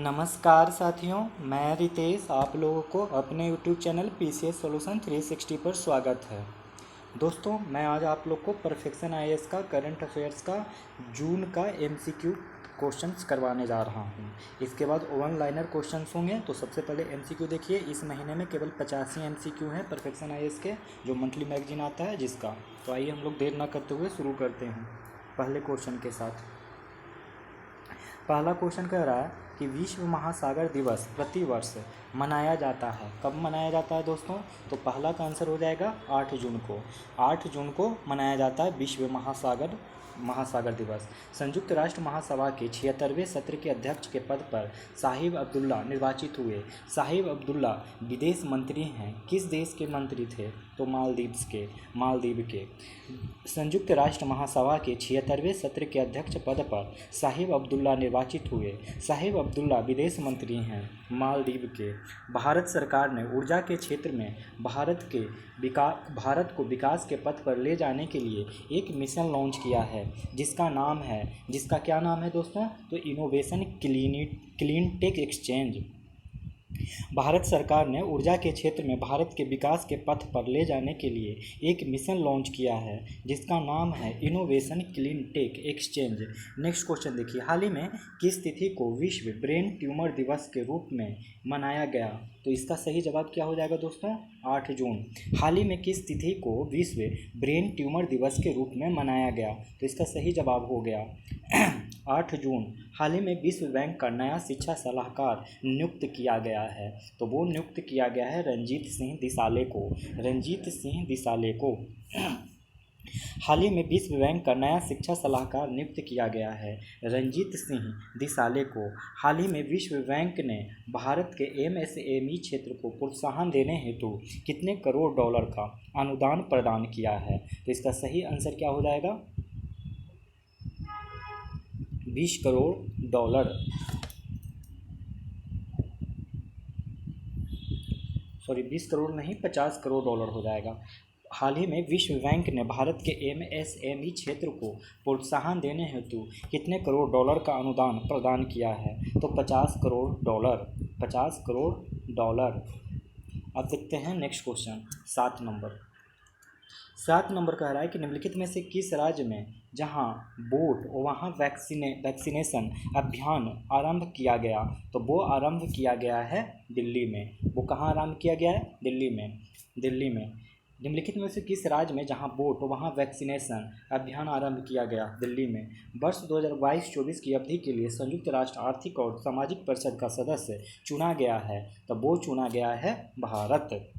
नमस्कार साथियों, मैं रितेश आप लोगों को अपने YouTube चैनल PCS सॉल्यूशन 360 पर स्वागत है। दोस्तों, मैं आज आप लोग को परफेक्शन IAS का करंट अफेयर्स का जून का MCQ क्वेश्चंस करवाने जा रहा हूं। इसके बाद वन लाइनर क्वेश्चंस होंगे। तो सबसे पहले MCQ देखिए। इस महीने में केवल 85 MCQ हैं परफेक्शन IAS के, जो मंथली मैगजीन आता है जिसका। तो आइए हम लोग देर ना करते हुए शुरू करते हैं पहले क्वेश्चन के साथ। पहला क्वेश्चन कह रहा है कि विश्व महासागर दिवस प्रतिवर्ष मनाया जाता है। कब मनाया जाता है दोस्तों? तो पहला का आंसर हो जाएगा 8 जून को। 8 जून को मनाया जाता है विश्व महासागर दिवस। संयुक्त राष्ट्र महासभा के 76वें सत्र के अध्यक्ष के पद पर साहिब अब्दुल्ला निर्वाचित हुए। साहिब अब्दुल्ला विदेश मंत्री हैं। किस देश के मंत्री थे? तो मालदीव के। संयुक्त राष्ट्र महासभा के 76वें सत्र के अध्यक्ष पद पर साहिब अब्दुल्ला निर्वाचित हुए। साहिब अब्दुल्ला विदेश मंत्री हैं मालदीव के। भारत सरकार ने ऊर्जा के क्षेत्र में भारत को विकास के पथ पर ले जाने के लिए एक मिशन लॉन्च किया है, जिसका क्या नाम है दोस्तों? तो innovation clean tech exchange. Bharat सरकार ने ऊर्जा के क्षेत्र में भारत के विकास के पथ पर ले जाने के लिए एक मिशन लॉन्च किया है, जिसका नाम है innovation clean tech exchange. Next question देखिए। हाल ही में किस तिथि को विश्व ब्रेन ट्यूमर दिवस के रूप में मनाया गया? तो इसका सही जवाब क्या हो जाएगा दोस्तों? 8 जून। हाल ही में किस तिथि को विश्व ब्रेन ट्यूमर दिवस के रूप में मनाया गया? तो इसका सही जवाब हो गया 8 जून। हाल ही में विश्व बैंक का नया शिक्षा सलाहकार नियुक्त किया गया है। तो वो नियुक्त किया गया है रंजीत सिंह दिसाले को। हाल ही में विश्व बैंक का नया शिक्षा सलाहकार नियुक्त किया गया है रंजीत सिंह दिसाले को। हाल ही में विश्व बैंक ने भारत के MSME क्षेत्र को प्रोत्साहन देने हेतु कितने करोड़ डॉलर का अनुदान प्रदान किया है? तो इसका सही आंसर क्या हो जाएगा? 20 करोड़ डॉलर। 20 करोड़ नहीं, 50 करोड़ डॉलर हो जाएगा। हाल ही में विश्व बैंक ने भारत के MSME क्षेत्र को प्रोत्साहन देने हेतु कितने करोड़ डॉलर का अनुदान प्रदान किया है? तो 50 करोड़ डॉलर। अब देखते हैं नेक्स्ट क्वेश्चन। 7 नंबर कह रहा है कि निम्नलिखित में से किस राज्य में जहां वोट वहां वैक्सीनेशन अभियान आरंभ किया गया? तो वो आरंभ किया गया है दिल्ली में। वो कहाँ आरंभ किया गया है? दिल्ली में। निम्नलिखित में से किस राज्य में जहां वोट वहां वैक्सीनेशन अभियान आरंभ किया गया? दिल्ली में। वर्ष 2022-24 की अवधि के लिए संयुक्त राष्ट्र आर्थिक और सामाजिक परिषद का सदस्य चुना गया है। तो वो चुना गया है भारत।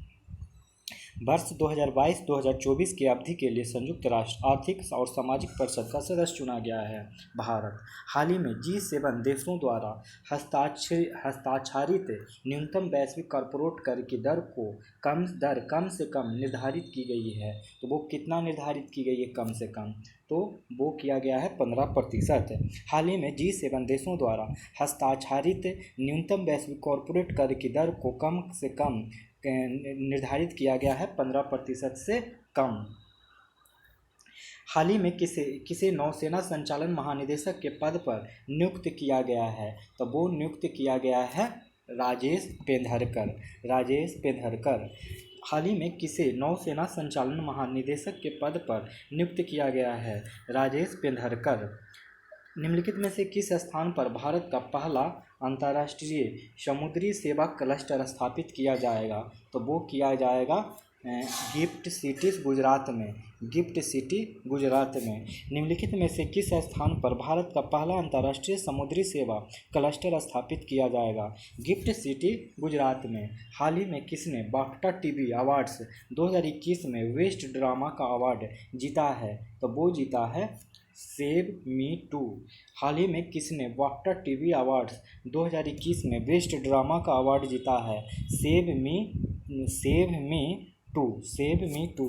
वर्ष 2022-2024 की अवधि के लिए संयुक्त राष्ट्र आर्थिक और सामाजिक परिषद का सदस्य चुना गया है भारत। हाल ही में G7 देशों द्वारा हस्ताक्षरित न्यूनतम वैश्विक कॉर्पोरेट कर की दर कम से कम निर्धारित की गई है। तो वो कितना निर्धारित की गई है कम से कम? तो वो किया गया है 15%। हाल ही में G7 देशों द्वारा हस्ताक्षरित न्यूनतम वैश्विक कॉर्पोरेट कर की दर को कम से कम निर्धारित किया गया है 15% से कम। हाल ही में किसे नौसेना संचालन महानिदेशक के पद पर नियुक्त किया गया है? तो वो नियुक्त किया गया है राजेश पेंधरकर। हाल ही में किसे नौसेना संचालन महानिदेशक के पद पर नियुक्त किया गया है? राजेश पेंधरकर। निम्नलिखित में से किस स्थान पर भारत का पहला अंतर्राष्ट्रीय समुद्री सेवा क्लस्टर स्थापित किया जाएगा? तो वो किया जाएगा गिफ्ट सिटी गुजरात में। निम्नलिखित में से किस स्थान पर भारत का पहला अंतर्राष्ट्रीय समुद्री सेवा क्लस्टर स्थापित किया जाएगा? गिफ्ट सिटी गुजरात में। हाल ही में किसने बाफ्टा टीवी अवार्ड्स 2021 में बेस्ट ड्रामा का अवार्ड जीता है? तो वो जीता है सेव मी टू। हाल ही में किसने बाफ्टा टीवी अवार्ड्स 2021 में बेस्ट ड्रामा का अवार्ड जीता है? Save me too.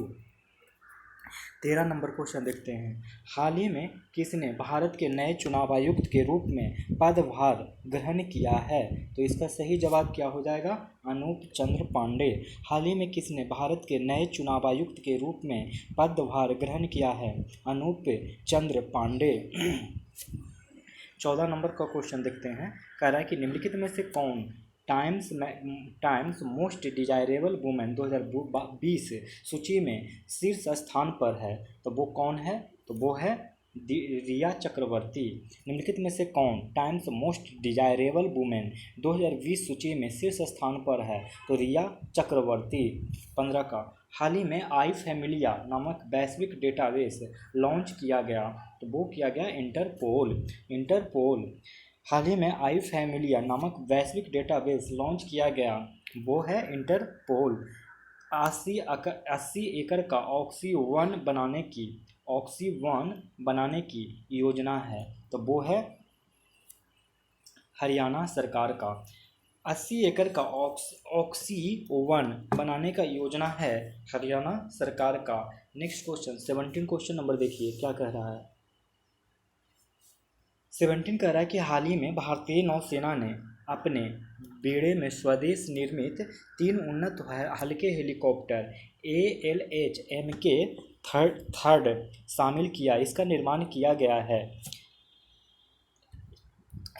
13 नंबर क्वेश्चन देखते हैं। हाल ही में किसने भारत के नए चुनाव आयुक्त के रूप में पदभार ग्रहण किया है? तो इसका सही जवाब क्या हो जाएगा? अनूप चंद्र पांडे। हाल ही में किसने भारत के नए चुनाव आयुक्त के रूप में पदभार ग्रहण किया है? अनूप चंद्र पांडे। 14 नंबर का क्वेश्चन देखते हैं। कह रहा है कि निम्नलिखित में से कौन टाइम्स मोस्ट डिजायरेबल वुमेन 2020 सूची में शीर्ष स्थान पर है? तो वो कौन है? तो वो है रिया चक्रवर्ती। निम्नलिखित में से कौन टाइम्स मोस्ट डिजायरेबल वुमेन 2020 सूची में शीर्ष स्थान पर है? तो रिया चक्रवर्ती। 15 का, हाल ही में आई फैमिलिया नामक वैश्विक डेटाबेस लॉन्च किया गया। तो वो किया गया इंटरपोल। हाल ही में आई फैमिलिया नामक वैश्विक डेटाबेस लॉन्च किया गया, वो है इंटरपोल। 80 एकड़ का ऑक्सी-1 बनाने की योजना है। तो वो है हरियाणा सरकार का। 80 एकड़ का ऑक्सी-1 बनाने का योजना है हरियाणा सरकार का। नेक्स्ट क्वेश्चन 17 क्वेश्चन नंबर देखिए क्या कह रहा है। 17 कह रहा है कि हाल ही में भारतीय नौसेना ने अपने बेड़े में स्वदेश निर्मित 3 उन्नत हल्के हेलीकॉप्टर ALH MK थर्ड शामिल किया। इसका निर्माण किया गया है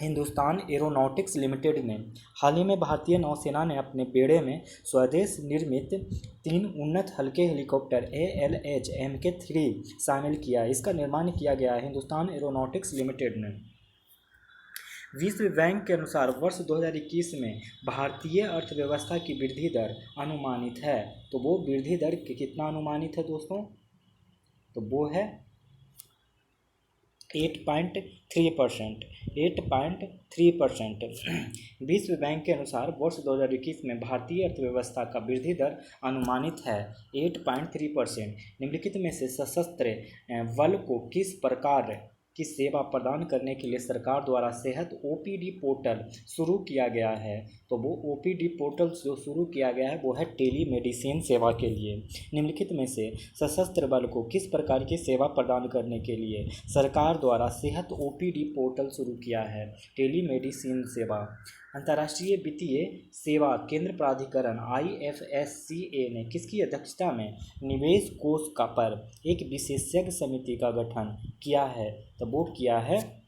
हिंदुस्तान एरोनॉटिक्स लिमिटेड ने। हाल ही में भारतीय नौसेना ने अपने बेड़े में स्वदेश निर्मित 3 उन्नत हल्के हेलीकॉप्टर ALH MK 3 शामिल किया। इसका निर्माण किया गया है हिंदुस्तान एरोनॉटिक्स लिमिटेड ने। विश्व बैंक के अनुसार वर्ष 2021 में भारतीय अर्थव्यवस्था की वृद्धि दर अनुमानित है। तो वो वृद्धि दर कितना अनुमानित है दोस्तों? तो वो है 8.3%। विश्व बैंक के अनुसार वर्ष 2021 में भारतीय अर्थव्यवस्था का वृद्धि दर अनुमानित है 8.3%। निम्नलिखित में से सशस्त्र बल को किस प्रकार की सेवा प्रदान करने के लिए सरकार द्वारा सेहत OPD पोर्टल शुरू किया गया है? तो वो OPD पोर्टल जो शुरू किया गया है वो है टेलीमेडिसिन सेवा के लिए। निम्नलिखित में से सशस्त्र बल को किस प्रकार की सेवा प्रदान करने के लिए सरकार द्वारा सेहत OPD पोर्टल शुरू किया है? टेलीमेडिसिन सेवा। अंतर्राष्ट्रीय वित्तीय सेवा केंद्र प्राधिकरण IFSCA ने किसकी अध्यक्षता में निवेश कोष का पर एक विशेषज्ञ समिति का गठन किया है? तो वो किया है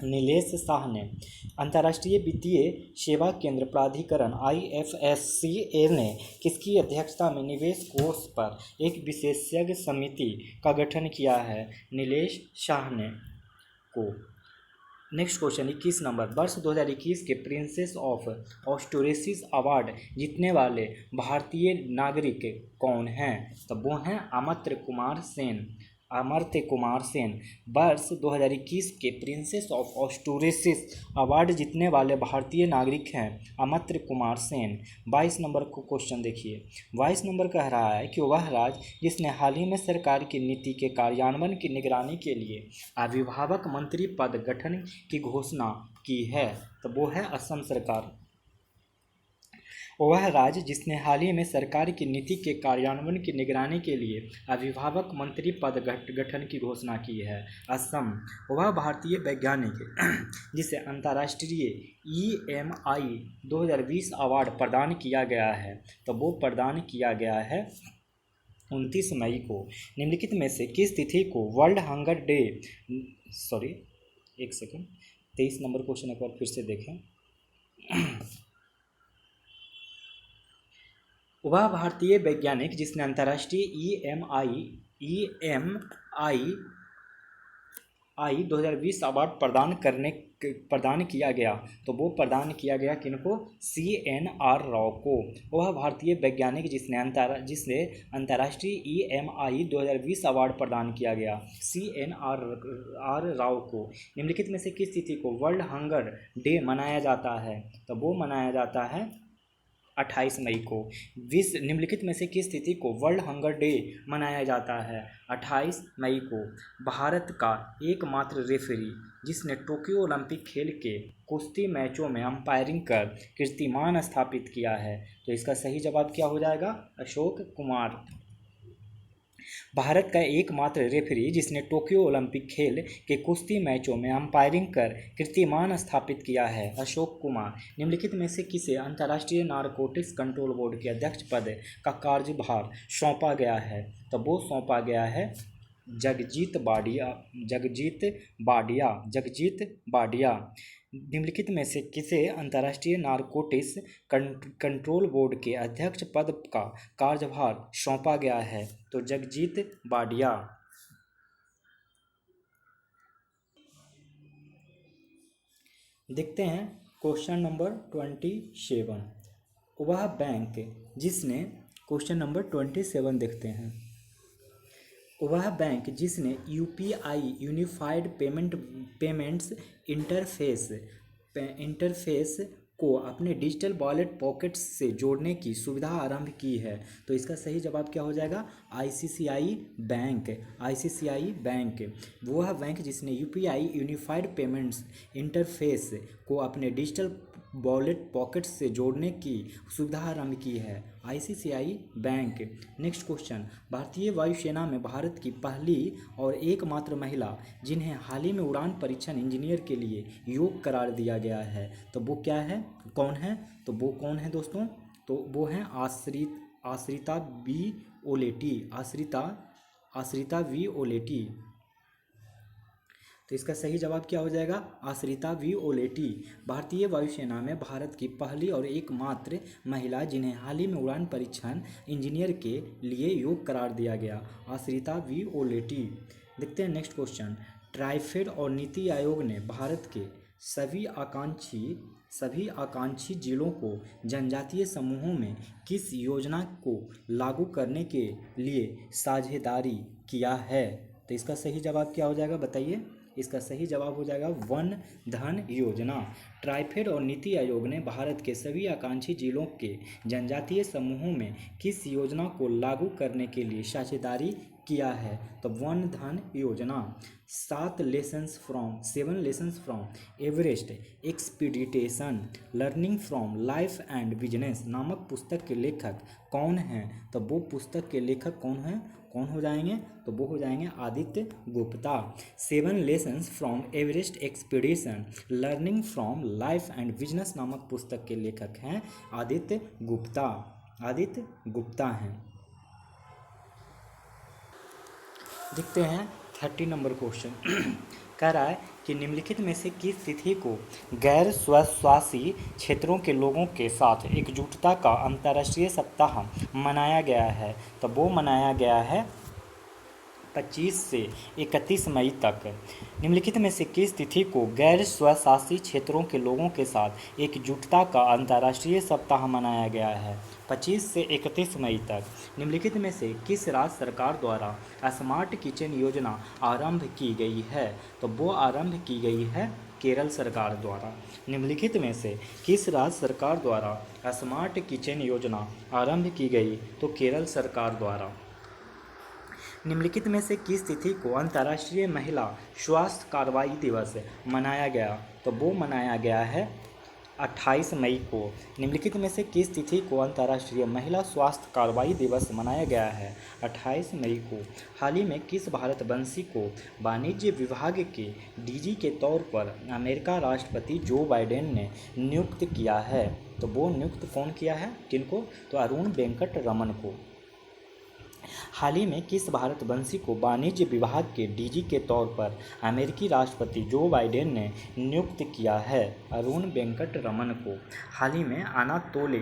नीलेश शाह ने। अंतर्राष्ट्रीय वित्तीय सेवा केंद्र प्राधिकरण IFSCA ने किसकी अध्यक्षता में निवेश कोष पर एक विशेषज्ञ समिति का गठन किया है? नीलेश शाह ने को। नेक्स्ट क्वेश्चन 21 नंबर, वर्ष 2021 के प्रिंसेस ऑफ ऑस्टोरेसिस अवार्ड जीतने वाले भारतीय नागरिक कौन हैं? तो वो हैं अमर्त्य कुमार सेन। वर्ष 2021 के प्रिंसेस ऑफ ऑस्टोरेसिस अवार्ड जीतने वाले भारतीय नागरिक हैं अमर्त्य कुमार सेन। 22 नंबर को क्वेश्चन देखिए। 22 नंबर कह रहा है कि वह राज्य जिसने हाल ही में सरकार की नीति के कार्यान्वयन की निगरानी के लिए अभिभावक मंत्री पद गठन की घोषणा की है? तो वो है असम सरकार। वह राज्य जिसने हाल ही में सरकार की नीति के कार्यान्वयन की निगरानी के लिए अभिभावक मंत्री पद गठन की घोषणा की है असम। वह भारतीय वैज्ञानिक जिसे अंतर्राष्ट्रीय EMI 2020 अवार्ड प्रदान किया गया है। तो वो प्रदान किया गया है 29 मई को। निम्नलिखित में से किस तिथि को world hunger day 23 number question एक बार फिर से देखें। वह भारतीय वैज्ञानिक जिसने अंतर्राष्ट्रीय EMI 2020 अवार्ड प्रदान किया गया। तो वो प्रदान किया गया किनको? CNR राव को। वह भारतीय वैज्ञानिक जिसने अंतर्राष्ट्रीय EMI 2020 अवार्ड प्रदान किया गया CNR राव को। निम्नलिखित में से किस तिथि को वर्ल्ड हंगर डे मनाया जाता है? तो वो मनाया जाता है 28 मई को। निम्नलिखित में से किस तिथि को वर्ल्ड हंगर डे मनाया जाता है? 28 मई को। भारत का एकमात्र रेफरी जिसने टोक्यो ओलंपिक खेल के कुश्ती मैचों में अंपायरिंग कर कीर्तिमान स्थापित किया है। तो इसका सही जवाब क्या हो जाएगा? अशोक कुमार। भारत का एकमात्र रेफरी जिसने टोक्यो ओलंपिक खेल के कुश्ती मैचों में अंपायरिंग कर कीर्तिमान स्थापित किया है? अशोक कुमार। निम्नलिखित में से किसे अंतर्राष्ट्रीय नारकोटिक्स कंट्रोल बोर्ड के अध्यक्ष पद का कार्यभार सौंपा गया है? तो वो सौंपा गया है जगजीत बाडिया निम्नलिखित में से किसे अंतर्राष्ट्रीय नारकोटिक्स कंट्रोल बोर्ड के अध्यक्ष पद का कार्यभार सौंपा गया है? तो जगजीत बाडिया। देखते हैं क्वेश्चन नंबर 27। वह बैंक जिसने क्वेश्चन नंबर 27 देखते हैं। वह बैंक जिसने यूपीआई यूनिफाइड पेमेंट्स इंटरफेस को अपने डिजिटल वॉलेट पॉकेट्स से जोड़ने की सुविधा आरंभ की है, तो इसका सही जवाब क्या हो जाएगा? ICCI bank. आईसीसीआई बैंक वह बैंक जिसने यूपीआई यूनिफाइड पेमेंट्स इंटरफेस को अपने डिजिटल वॉलेट पॉकेट्स से जोड़ने की सुविधा आरंभ की है, आईसीसीआई बैंक। नेक्स्ट क्वेश्चन, भारतीय वायुसेना में भारत की पहली और एकमात्र महिला जिन्हें हाल ही में उड़ान परीक्षण इंजीनियर के लिए योग्य करार दिया गया है, तो वो क्या है, कौन है? तो वो कौन है दोस्तों? तो वो हैं आश्रिता वी ओलेटी। Ashrita we ओलेटी। तो इसका सही जवाब क्या हो जाएगा? आश्रिता वी ओलेटी भारतीय वायुसेना में भारत की पहली और एकमात्र महिला जिन्हें हाल ही में उड़ान परीक्षण इंजीनियर के लिए योग्य करार दिया गया, आश्रिता वी ओलेटी। देखते हैं नेक्स्ट क्वेश्चन, ट्राइफेड और नीति आयोग ने भारत के सभी आकांक्षी जिलों को जनजातीय समूहों में किस योजना को लागू करने के लिए साझेदारी किया है? तो इसका सही जवाब क्या हो जाएगा, बताइए? इसका सही जवाब हो जाएगा वन धन योजना। ट्राइफेड और नीति आयोग ने भारत के सभी आकांक्षी जिलों के जनजातीय समूहों में किस योजना को लागू करने के लिए साझेदारी किया है? तो वन धन योजना। 7 lessons from Everest expedition learning from life and business नामक पुस्तक के लेखक कौन हैं? तो वो पुस्तक के लेखक कौन हो जाएंगे? तो वो हो जाएंगे Aditya Gupta. 7 lessons from Everest expedition learning from life and business नामक पुस्तक के लेखक हैं आदित्य गुप्ता हैं। देखते हैं 30 नंबर क्वेश्चन कह रहा है कि निम्नलिखित में से किस तिथि को गैर स्वशासी क्षेत्रों के लोगों के साथ एकजुटता का अंतर्राष्ट्रीय सप्ताह मनाया गया है? तो वो मनाया गया है 25 से 31 मई तक। निम्नलिखित में से किस तिथि को गैर स्वशासी क्षेत्रों के लोगों के साथ एकजुटता का अंतर्राष्ट्रीय सप्ताह मनाया गया है? 25 से 31 मई तक। निम्नलिखित में से किस राज्य सरकार द्वारा स्मार्ट किचन योजना आरंभ की गई है? तो वो आरंभ की गई है केरल सरकार द्वारा। निम्नलिखित में से किस राज्य सरकार द्वारा स्मार्ट किचन योजना आरंभ की गई? तो केरल सरकार द्वारा। निम्नलिखित में से किस तिथि को अंतर्राष्ट्रीय महिला स्वास्थ्य कार्रवाई दिवस मनाया गया? तो वो मनाया गया है 28 मई को। निम्नलिखित में से किस तिथि को अंतर्राष्ट्रीय महिला स्वास्थ्य कार्रवाई दिवस मनाया गया है? 28 मई को। हाल ही में किस भारतवंशी को वाणिज्य विभाग के डीजी के तौर पर अमेरिका राष्ट्रपति जो बाइडेन ने नियुक्त किया है? तो वो नियुक्त कौन किया है, किनको? तो अरुण वेंकट रमन को। हाल ही में किस भारतवंशी को वाणिज्य विभाग के डीजी के तौर पर अमेरिकी राष्ट्रपति जो बाइडेन ने नियुक्त किया है? अरुण वेंकट रमन को। हाल ही में अनातोले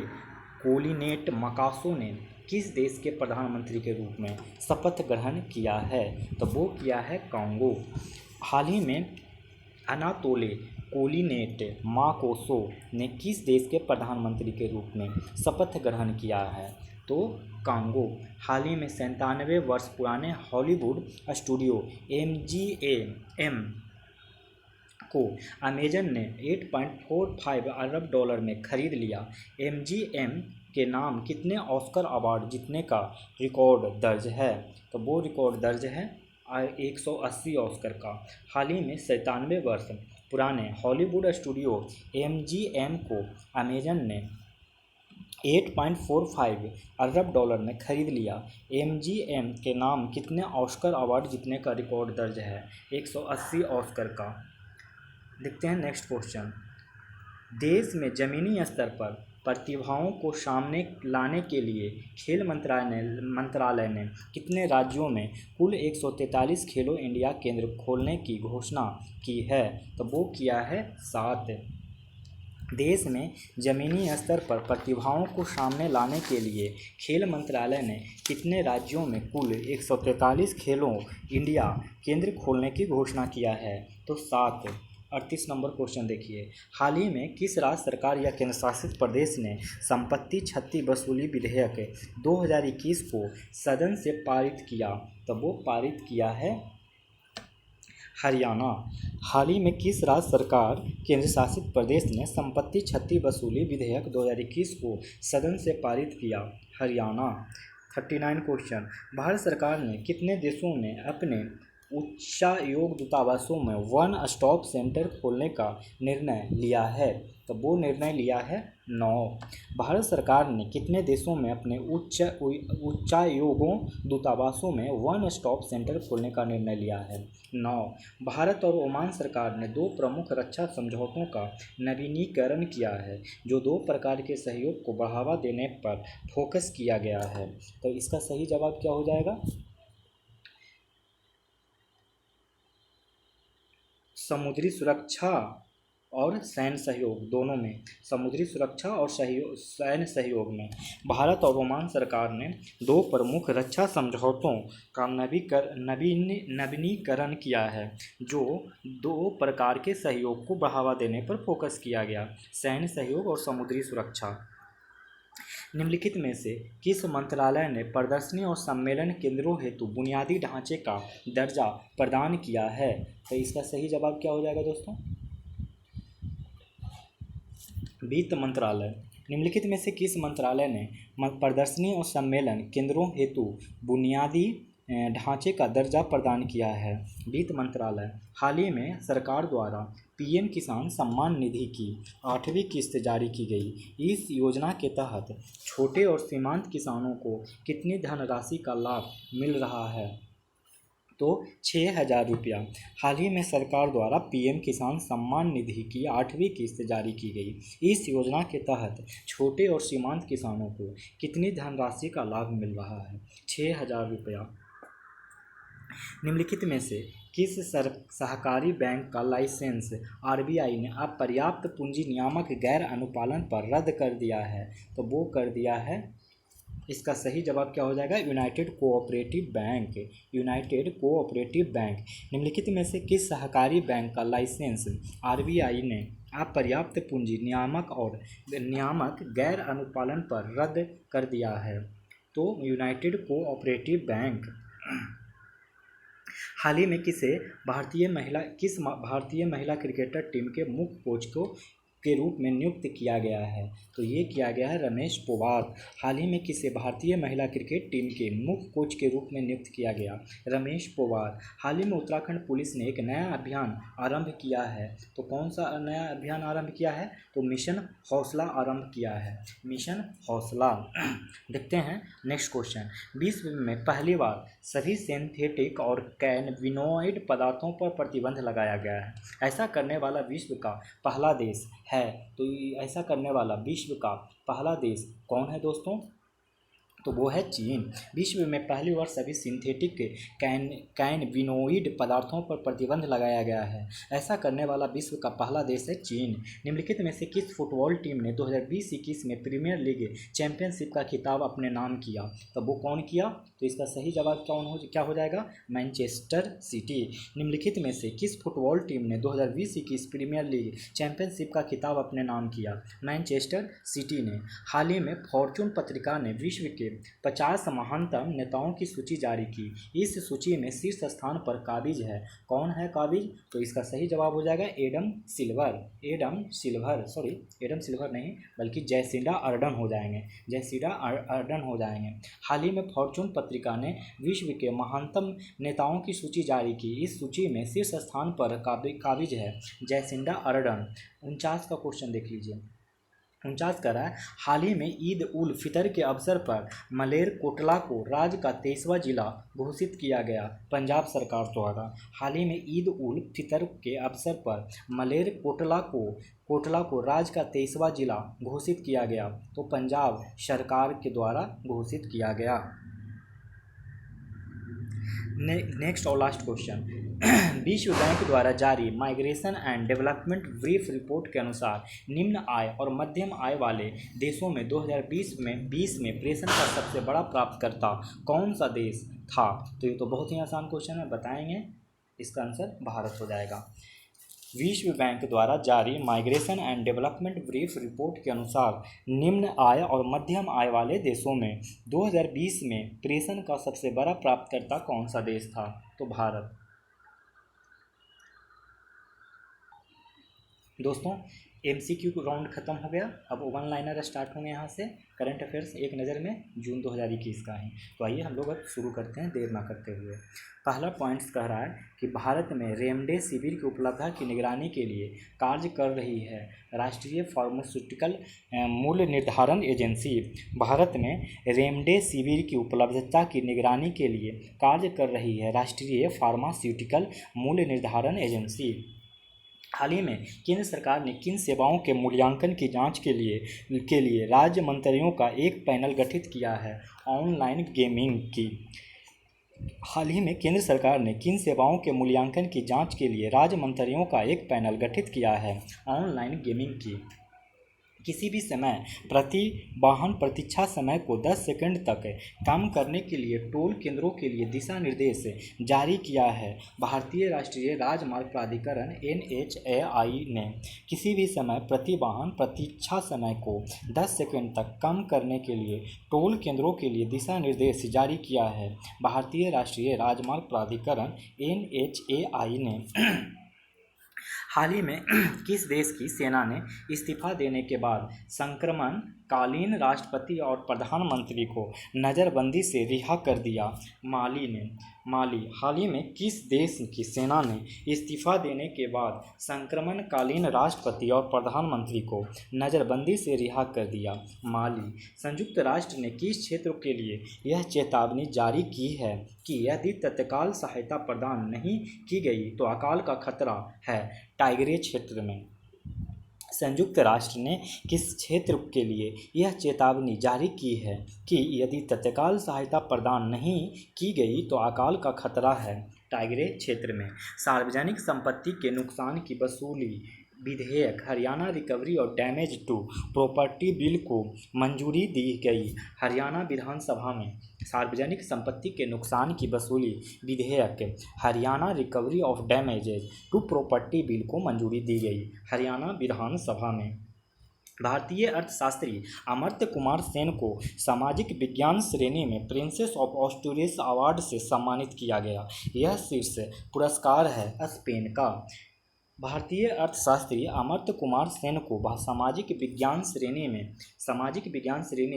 कोलिनेट मकासो ने किस देश के प्रधानमंत्री के रूप में शपथ ग्रहण किया है? तो वो किया है कांगो। हाल ही में अनातोले कोलिनेट माकोसो ने किस देश के प्रधानमंत्री के रूप में शपथ ग्रहण किया है? तो कांगो। हाल ही में 97 वर्ष पुराने हॉलीवुड स्टूडियो MGM को अमेजन ने $8.45 अरब में खरीद लिया। MGM के नाम कितने ऑस्कर अवार्ड जीतने का रिकॉर्ड दर्ज है? तो वो रिकॉर्ड दर्ज है 180 ऑस्कर का। हाल ही में 97 वर्ष पुराने हॉलीवुड स्टूडियो MGM को अमेजन ने $8.45 अरब में खरीद लिया। MGM के नाम कितने ऑस्कर अवार्ड जीतने का रिकॉर्ड दर्ज है? 180 ऑस्कर का। देखते हैं नेक्स्ट क्वेश्चन, देश में ज़मीनी स्तर पर प्रतिभाओं को सामने लाने के लिए खेल मंत्रालय ने कितने राज्यों में कुल 143 खेलो इंडिया केंद्र खोलने की घोषणा की है? तो वो किया है 7। देश में ज़मीनी स्तर पर प्रतिभाओं को सामने लाने के लिए खेल मंत्रालय ने कितने राज्यों में कुल 143 खेलो इंडिया केंद्र खोलने की घोषणा किया है? तो 7। 38 नंबर क्वेश्चन देखिए, हाल ही में किस राज्य सरकार या केंद्र शासित प्रदेश ने संपत्ति क्षति वसूली विधेयक 2021 को सदन से पारित किया? तो वो पारित किया है हरियाणा। हाल ही में किस राज्य सरकार केंद्र शासित प्रदेश ने संपत्ति क्षति वसूली विधेयक 2021 को सदन से पारित किया? हरियाणा। 39 क्वेश्चन, भारत सरकार ने कितने देशों में अपने उच्चायोग दूतावासों में वन स्टॉप सेंटर खोलने का निर्णय लिया है? तो वो निर्णय लिया है 9। भारत सरकार ने कितने देशों में अपने उच्चायोगों दूतावासों में वन स्टॉप सेंटर खोलने का निर्णय लिया है? 9। भारत और ओमान सरकार ने 2 प्रमुख रक्षा समझौतों का नवीनीकरण किया है जो 2 प्रकार के सहयोग को बढ़ावा देने पर फोकस किया गया है। तो इसका सही जवाब क्या हो जाएगा? समुद्री सुरक्षा और सैन्य सहयोग दोनों में, समुद्री सुरक्षा और सैन्य सहयोग में भारत और ओमान सरकार ने 2 प्रमुख रक्षा समझौतों का नवीनीकरण किया है जो 2 प्रकार के सहयोग को बढ़ावा देने पर फोकस किया गया, सैन्य सहयोग और समुद्री सुरक्षा। निम्नलिखित में से किस मंत्रालय ने प्रदर्शनी और सम्मेलन केंद्रों हेतु बुनियादी ढांचे का दर्जा प्रदान किया है? तो इसका सही जवाब क्या हो जाएगा दोस्तों? वित्त मंत्रालय। निम्नलिखित में से किस मंत्रालय ने प्रदर्शनी और सम्मेलन केंद्रों हेतु बुनियादी ढांचे का दर्जा प्रदान किया है? वित्त मंत्रालय। हाल ही में सरकार द्वारा पीएम किसान सम्मान निधि की 8वीं किस्त जारी की गई। इस योजना के तहत छोटे और सीमांत किसानों को कितनी धनराशि का लाभ मिल रहा है? तो 6,000 रुपया। हाल ही में सरकार द्वारा पीएम किसान सम्मान निधि की 8वीं किस्त जारी की गई। इस योजना के तहत छोटे और सीमांत किसानों को कितनी धनराशि का लाभ मिल रहा है? 6,000 रुपया। निम्नलिखित में से किस सहकारी बैंक का लाइसेंस आरबीआई ने अपर्याप्त पूंजी नियामक गैर अनुपालन पर रद्द कर दिया है? तो वो कर दिया है, इसका सही जवाब क्या हो जाएगा? United cooperative bank. United cooperative bank. निम्नलिखित में से किस सहकारी बैंक का लाइसेंस आरबीआई ने अपर्याप्त पूंजी नियामक गैर अनुपालन पर रद्द कर दिया है? तो यूनाइटेड कोऑपरेटिव बैंक। हाल ही में किस भारतीय महिला क्रिकेटर टीम के मुख्य कोच के रूप में नियुक्त किया गया है? तो ये किया गया है रमेश पोवार। हाल ही में किसे भारतीय महिला क्रिकेट टीम के मुख्य कोच के रूप में नियुक्त किया गया? रमेश पोवार। हाल ही में उत्तराखंड पुलिस ने एक नया अभियान आरंभ किया है, तो कौन सा नया अभियान आरंभ किया है? तो मिशन हौसला आरंभ किया है, मिशन हौसला। देखते हैं नेक्स्ट क्वेश्चन। विश्व में पहली बार सभी सिंथेटिक और कैनबिनॉइड पदार्थों पर प्रतिबंध लगाया गया है। ऐसा करने वाला विश्व का पहला देश है, तो ऐसा करने वाला विश्व का पहला देश कौन है दोस्तों? तो वो है चीन। विश्व में पहली बार सभी सिंथेटिक कैनबिनॉइड पदार्थों पर प्रतिबंध लगाया गया है। ऐसा करने वाला विश्व का पहला देश है चीन। निम्नलिखित में से किस फुटबॉल टीम ने 2020-21 में प्रीमियर लीग चैंपियनशिप का खिताब अपने नाम किया? तो वो कौन किया? तो इसका सही जवाब क्या हो जाएगा? Manchester city. निम्नलिखित में से किस फुटबॉल टीम ने 2020-21 प्रीमियर लीग चैंपियनशिप का खिताब अपने नाम किया? मैनचेस्टर सिटी ने। हाल ही में फॉर्च्यून पत्रिका ने विश्व के 50 महानतम नेताओं की सूची जारी की। इस सूची में शीर्ष स्थान पर काबिज है। कौन है काबिज? तो इसका सही जवाब हो जाएगा एडम सिल्वर नहीं बल्कि जैसिंडा अर्डन हो जाएंगे, जैसिंडा अर्डन हो जाएंगे। हाल ही में फॉर्च्यून पत्रिका ने विश्व के महानतम नेताओं की सूची जारी की। इस सूची में शीर्ष स्थान पर काबिज है जैसिंडा अर्डन। 49 का क्वेश्चन देख लीजिए। 49 कह रहा है, हाल ही में ईद उल फितर के अवसर पर मलेरकोटला को राज्य का 23वां जिला घोषित किया गया पंजाब सरकार द्वारा। हाल ही में ईद उल फितर के अवसर पर मलेरकोटला को राज्य का 23वां जिला घोषित किया गया, तो पंजाब सरकार के द्वारा घोषित किया गया। नेक्स्ट और लास्ट क्वेश्चन, विश्व बैंक द्वारा जारी migration and development brief report के अनुसार निम्न आय और मध्यम आय वाले देशों में 2020 में प्रेषण का सबसे बड़ा प्राप्तकर्ता कौन सा देश था? तो ये तो बहुत ही आसान क्वेश्चन है, बताएंगे, इसका आंसर भारत हो जाएगा। विश्व बैंक द्वारा जारी migration and development brief report के अनुसार निम्न आय और मध्यम आय वाले देशों में 2020 में प्रेषण का सबसे बड़ा प्राप्तकर्ता कौन सा देश था? तो भारत। दोस्तों, MCQ राउंड खत्म हो गया, अब वन लाइनर स्टार्ट होंगे यहाँ से। करंट अफेयर्स एक नज़र में जून 2021 का है, तो आइए हम लोग अब शुरू करते हैं देर ना करते हुए। पहला पॉइंट्स कह रहा है कि भारत में रेमडेसिविर की उपलब्धता की निगरानी के लिए कार्य कर रही है राष्ट्रीय फार्मास्यूटिकल मूल्य निर्धारण एजेंसी। भारत में रेमडेसिविर की उपलब्धता की निगरानी के लिए कार्य कर रही है राष्ट्रीय फार्मास्यूटिकल मूल्य निर्धारण एजेंसी। हाल ही में केंद्र सरकार ने किन सेवाओं के मूल्यांकन की जांच के लिए राज्य मंत्रियों का एक पैनल गठित किया है? ऑनलाइन गेमिंग की। हाल ही में केंद्र सरकार ने किन सेवाओं के मूल्यांकन की जांच के लिए राज्य मंत्रियों का एक पैनल गठित किया है? ऑनलाइन गेमिंग की। किसी भी समय प्रति वाहन प्रतीक्षा समय को 10 सेकंड तक कम करने के लिए टोल केंद्रों के लिए दिशा निर्देश जारी किया है भारतीय राष्ट्रीय राजमार्ग प्राधिकरण NHAI ने। किसी भी समय प्रति वाहन प्रतीक्षा समय को 10 सेकंड तक कम करने के लिए टोल केंद्रों के लिए दिशा निर्देश जारी किया है भारतीय राष्ट्रीय राजमार्ग प्राधिकरण NHAI ने। हाल ही में किस देश की सेना ने इस्तीफा देने के बाद संक्रमणकालीन राष्ट्रपति और प्रधानमंत्री को नज़रबंदी से रिहा कर दिया? माली। हाल ही में किस देश की सेना ने इस्तीफा देने के बाद संक्रमणकालीन राष्ट्रपति और प्रधानमंत्री को नज़रबंदी से रिहा कर दिया? माली। संयुक्त राष्ट्र ने किस क्षेत्र के लिए यह चेतावनी जारी की है कि यदि तत्काल सहायता प्रदान नहीं की गई तो अकाल का खतरा है? टाइग्रे क्षेत्र में। संयुक्त राष्ट्र ने किस क्षेत्र के लिए यह चेतावनी जारी की है कि यदि तत्काल सहायता प्रदान नहीं की गई तो अकाल का खतरा है? टाइग्रे क्षेत्र में। सार्वजनिक संपत्ति के नुकसान की वसूली विधेयक हरियाणा रिकवरी और डैमेज टू प्रॉपर्टी बिल को मंजूरी दी गई। हरियाणा विधानसभा में सार्वजनिक संपत्ति के नुकसान की वसूली विधेयक Haryana recovery of damage to property bill को मंजूरी दी गई हरियाणा विधानसभा में। भारतीय अर्थशास्त्री अमर्त्य कुमार सेन को सामाजिक विज्ञान श्रेणी में प्रिंसेस ऑफ ऑस्ट्रेलिया अवार्ड से सम्मानित किया गया। यह शीर्ष पुरस्कार है स्पेन का। भारतीय अर्थशास्त्री अमर्त्य कुमार सेन को सामाजिक विज्ञान श्रेणी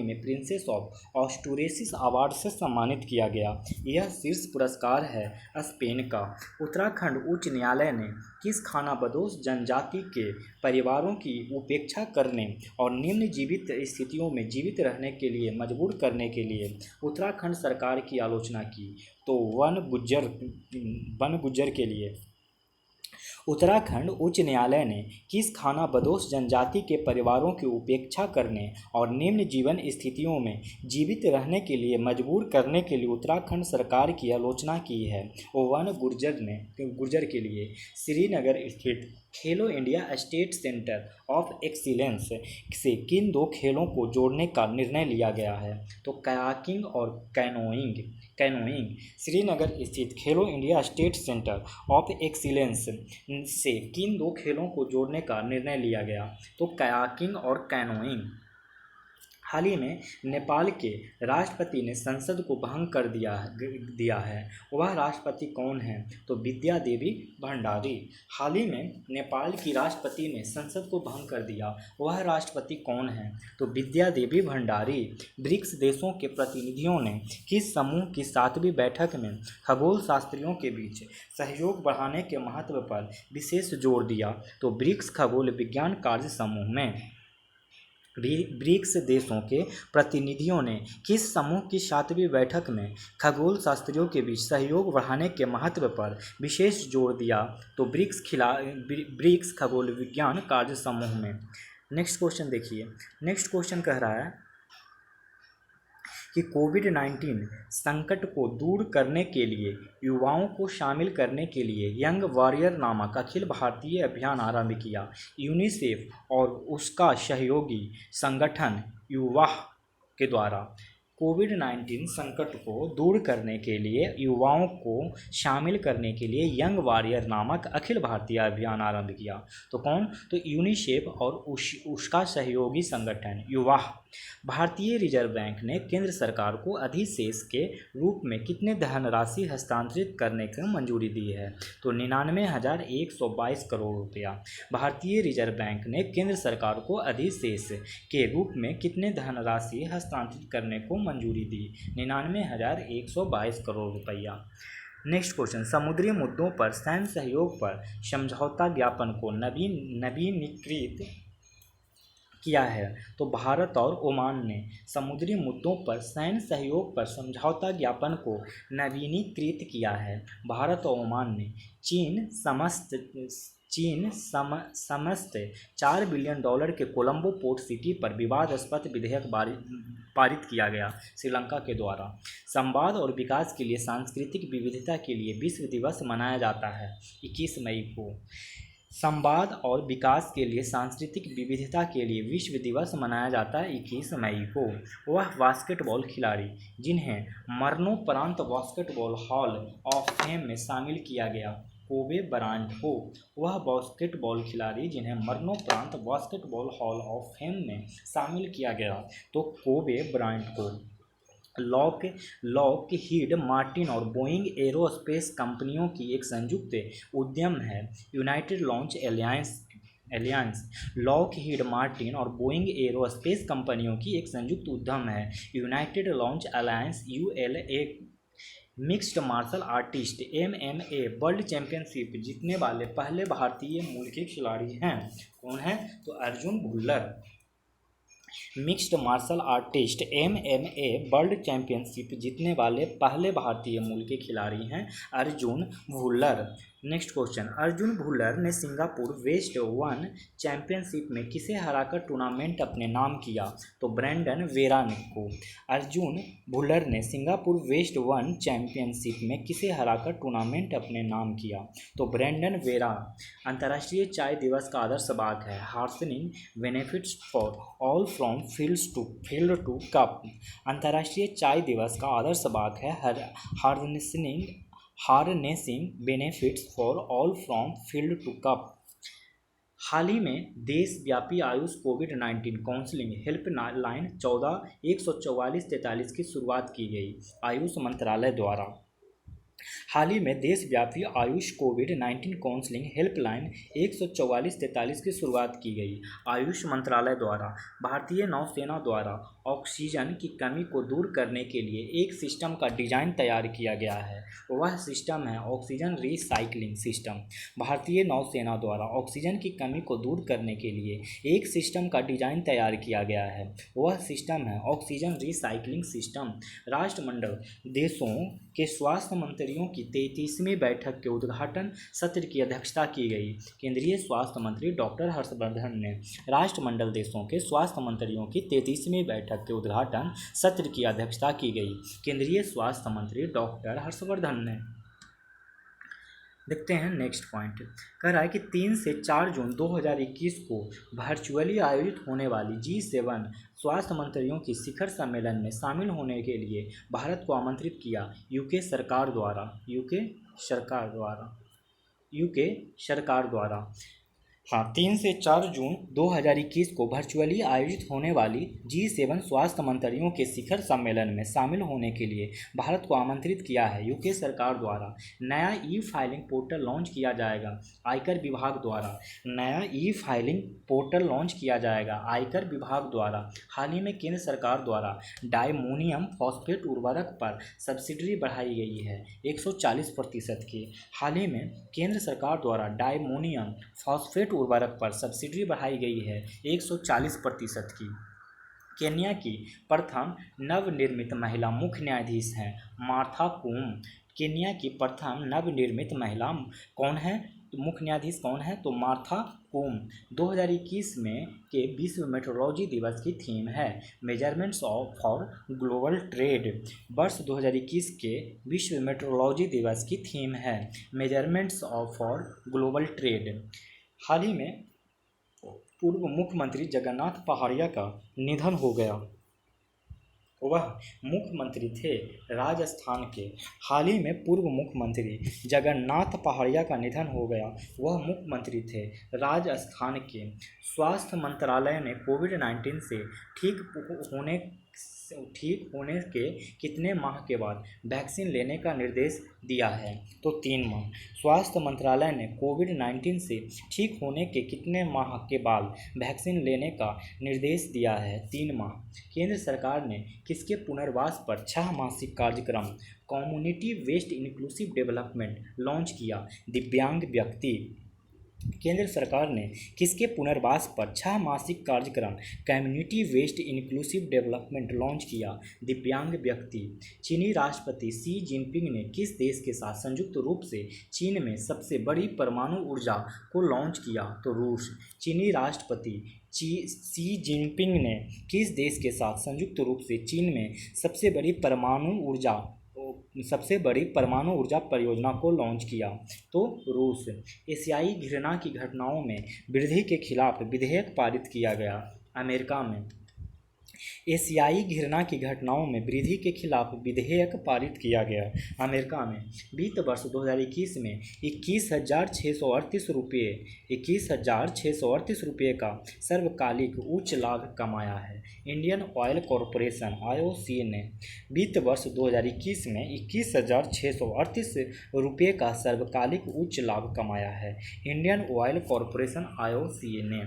में प्रिंसेस ऑफ ऑस्ट्रेलिया अवार्ड से सम्मानित किया गया। यह शीर्ष पुरस्कार है स्पेन का। उत्तराखंड उच्च न्यायालय ने किस खानाबदोश जनजाति के परिवारों की उपेक्षा करने और निम्न जीवित स्थितियों में जीवित रहने के लिए मजबूर करने के लिए उत्तराखंड सरकार की आलोचना की? तो वन गुज्जर के लिए। उत्तराखंड उच्च न्यायालय ने किस खानाबदोश जनजाति के परिवारों की उपेक्षा करने और निम्न जीवन स्थितियों में जीवित रहने के लिए मजबूर करने के लिए उत्तराखंड सरकार की आलोचना की है? वन गुर्जर के लिए। श्रीनगर स्थित खेलो India state centre of excellence से किन दो खेलों को जोड़ने का निर्णय लिया गया है? तो कयाकिंग और कैनोइंग। श्रीनगर स्थित खेलो India state centre of excellence से किन दो खेलों को जोड़ने का निर्णय लिया गया? तो कयाकिंग और कैनोइंग। हाल ही में नेपाल के राष्ट्रपति ने संसद को भंग कर दिया है। वह राष्ट्रपति कौन है? तो विद्या देवी भंडारी। हाल ही में नेपाल की राष्ट्रपति ने संसद को भंग कर दिया। वह राष्ट्रपति कौन है? तो विद्या देवी भंडारी। ब्रिक्स देशों के प्रतिनिधियों ने किस समूह की 7वीं बैठक में खगोल शास्त्रियों के बीच सहयोग बढ़ाने के महत्व पर विशेष जोर दिया? तो ब्रिक्स खगोल विज्ञान कार्य समूह में। ब्रिक्स देशों के प्रतिनिधियों ने किस समूह की 7वीं बैठक में खगोल शास्त्रियों के बीच सहयोग बढ़ाने के महत्व पर विशेष जोर दिया? तो ब्रिक्स खगोल विज्ञान कार्य समूह में। नेक्स्ट क्वेश्चन देखिए। नेक्स्ट क्वेश्चन कह रहा है कि कोविड-19 संकट को दूर करने के लिए युवाओं को शामिल करने के लिए यंग वॉरियर नामक अखिल भारतीय अभियान आरंभ किया। यूनिसेफ और उसका सहयोगी संगठन युवा के द्वारा कोविड-19 संकट को दूर करने के लिए युवाओं को शामिल करने के लिए यंग वॉरियर नामक अखिल भारतीय अभियान आरंभ किया। तो कौन? तो यूनिसेफ और उसका सहयोगी संगठन युवा। भारतीय रिजर्व बैंक ने केंद्र सरकार को अधिशेष के रूप में कितने धनराशि हस्तांतरित करने की मंजूरी दी है? तो 99,122 करोड़ रुपया। भारतीय रिजर्व बैंक ने केंद्र सरकार को अधिशेष के रूप में कितने धनराशि हस्तांतरित करने को मंजूरी दी? 99,122 करोड़ रुपया। नेक्स्ट क्वेश्चन, समुद्री मुद्दों पर सैन्य सहयोग पर समझौता ज्ञापन को नवीनीकृत किया है? तो भारत और ओमान ने समुद्री मुद्दों पर सैन्य सहयोग पर समझौता ज्ञापन को नवीनीकृत किया है। भारत और ओमान ने चीन समस्त $4 बिलियन के कोलंबो पोर्ट सिटी पर विवादास्पद विधेयक पारित किया गया श्रीलंका के द्वारा। संवाद और विकास के लिए सांस्कृतिक विविधता के लिए विश्व दिवस मनाया जाता है 21 मई को। संवाद और विकास के लिए सांस्कृतिक विविधता के लिए विश्व दिवस मनाया जाता है 21 मई को। वह बास्केटबॉल खिलाड़ी जिन्हें मरणोपरांत बास्केटबॉल हॉल ऑफ फेम में शामिल किया गया, कोबे ब्रायंट को। वह बास्केटबॉल खिलाड़ी जिन्हें मरणोपरांत बास्केटबॉल हॉल ऑफ फेम में शामिल किया गया, तो कोबे ब्रायंट को। लॉकहीड मार्टिन और बोइंग एरोस्पेस कंपनियों की एक संयुक्त उद्यम है United Launch Alliance. Lockheed Martin और बोइंग एरोस्पेस कंपनियों की एक संयुक्त उद्यम है United Launch Alliance ULA। Mixed martial artist MMA world championship जीतने वाले पहले भारतीय मूल के खिलाड़ी हैं। कौन है? तो Arjun Bhullar. Mixed martial artist MMA world championship जीतने वाले पहले भारतीय मूल के खिलाड़ी हैं अर्जुन भुल्लर। नेक्स्ट क्वेश्चन, अर्जुन भुल्लर ने सिंगापुर वेस्ट 1 चैंपियनशिप में किसे हराकर टूर्नामेंट अपने नाम किया? तो ब्रैंडन वेरा को। अर्जुन भुल्लर ने सिंगापुर वेस्ट 1 चैंपियनशिप में किसे हराकर टूर्नामेंट अपने नाम किया? तो ब्रैंडन वेरा। अंतर्राष्ट्रीय चाय दिवस का आदर्श वाक है harnessing benefits for all from field to cup. अंतर्राष्ट्रीय चाय दिवस का आदर्श वाक है harnessing benefits for all from field to cup. हाल ही में देशव्यापी आयुष कोविड-19 काउंसलिंग हेल्पलाइन 14-144-43 की शुरुआत की गई आयुष मंत्रालय द्वारा। हाल ही में देशव्यापी आयुष कोविड-19 काउंसलिंग हेल्पलाइन 144-43 की शुरुआत की गई आयुष मंत्रालय द्वारा। भारतीय नौसेना द्वारा ऑक्सीजन की कमी को दूर करने के लिए एक सिस्टम का डिज़ाइन तैयार किया गया है। वह सिस्टम है ऑक्सीजन रिसाइक्लिंग सिस्टम। भारतीय नौसेना द्वारा ऑक्सीजन की कमी को दूर करने के लिए एक सिस्टम का डिज़ाइन तैयार किया गया है। वह सिस्टम है ऑक्सीजन रिसाइक्लिंग सिस्टम। राष्ट्रमंडल देशों के स्वास्थ्य मंत्रियों की 33वीं बैठक के उद्घाटन सत्र की अध्यक्षता की गई। केंद्रीय स्वास्थ्य मंत्री डॉक्टर हर्षवर्धन ने राष्ट्रमंडल देशों के स्वास्थ्य मंत्रियों की 33वीं बैठक के उद्घाटन सत्र की अध्यक्षता की गई। केंद्रीय स्वास्थ्य मंत्री डॉक्टर हर्षवर्धन ने। देखते हैं नेक्स्ट पॉइंट, कह रहा है कि 3 से 4 जून 2021 को वर्चुअली आयोजित होने वाली G7 स्वास्थ्य मंत्रियों की शिखर सम्मेलन में शामिल होने के लिए भारत को आमंत्रित किया यूके सरकार द्वारा। हाँ, 3 से 4 जून 2021 को वर्चुअली आयोजित होने वाली G7 स्वास्थ्य मंत्रियों के शिखर सम्मेलन में शामिल होने के लिए भारत को आमंत्रित किया है यूके सरकार द्वारा। नया ई-फाइलिंग पोर्टल लॉन्च किया जाएगा आयकर विभाग द्वारा। नया ई-फाइलिंग पोर्टल लॉन्च किया जाएगा आयकर विभाग द्वारा। हाल ही में केंद्र सरकार द्वारा डायमोनियम फॉस्फेट उर्वरक पर सब्सिडी बढ़ाई गई है 140% की। हाल ही में केंद्र सरकार द्वारा डायमोनियम फॉस्फेट उर्वरक पर सब्सिडी बढ़ाई गई है 140% की। केन्या की प्रथम नवनिर्मित महिला मुख्य न्यायाधीश हैं मार्था कूम। केन्या की प्रथम नवनिर्मित महिला कौन है, तो मुख्य न्यायाधीश कौन है, तो मार्था कूम। 2021 में के विश्व मेट्रोलॉजी दिवस की थीम है मेजरमेंट्स फॉर ग्लोबल ट्रेड। वर्ष 2021 के विश्व मेट्रोलॉजी दिवस की थीम है मेजरमेंट्स फॉर ग्लोबल ट्रेड। हाल ही में पूर्व मुख्यमंत्री जगन्नाथ पहाड़िया का निधन हो गया। वह मुख्यमंत्री थे राजस्थान के। हाल ही में पूर्व मुख्यमंत्री जगन्नाथ पहाड़िया का निधन हो गया। वह मुख्यमंत्री थे राजस्थान के। स्वास्थ्य मंत्रालय ने कोविड-19 से ठीक होने के कितने माह के बाद वैक्सीन लेने का निर्देश दिया है, तो 3 माह। स्वास्थ्य मंत्रालय ने कोविड-19 से ठीक होने के कितने माह के बाद वैक्सीन लेने का निर्देश दिया है, 3 माह। केंद्र सरकार ने किसके पुनर्वास पर 6 मासिक कार्यक्रम community based inclusive development launch किया, दिव्यांग व्यक्ति। केंद्र सरकार ने किसके पुनर्वास पर 6 मासिक कार्यक्रम community based inclusive development launch किया, दिव्यांग व्यक्ति। चीनी राष्ट्रपति शी जिनपिंग ने किस देश के साथ संयुक्त रूप से चीन में सबसे बड़ी परमाणु ऊर्जा को लॉन्च किया, तो रूस। चीनी राष्ट्रपति शी जिनपिंग ने किस देश के साथ संयुक्त रूप से चीन में सबसे बड़ी परमाणु ऊर्जा परियोजना को लॉन्च किया, तो रूस। एशियाई घृणा की घटनाओं में वृद्धि के खिलाफ विधेयक पारित किया गया, अमेरिका में। एशियाई घृणा की घटनाओं में वृद्धि के खिलाफ विधेयक पारित किया गया, अमेरिका में। वित्त वर्ष 2021 में 21,638 रुपये का सर्वकालिक उच्च लाभ कमाया है इंडियन ऑयल कॉरपोरेशन (IOC) ने। वित्त वर्ष 2021 में 21,638 रुपये का सर्वकालिक उच्च लाभ कमाया है इंडियन ऑयल कॉरपोरेशन (IOC) ने।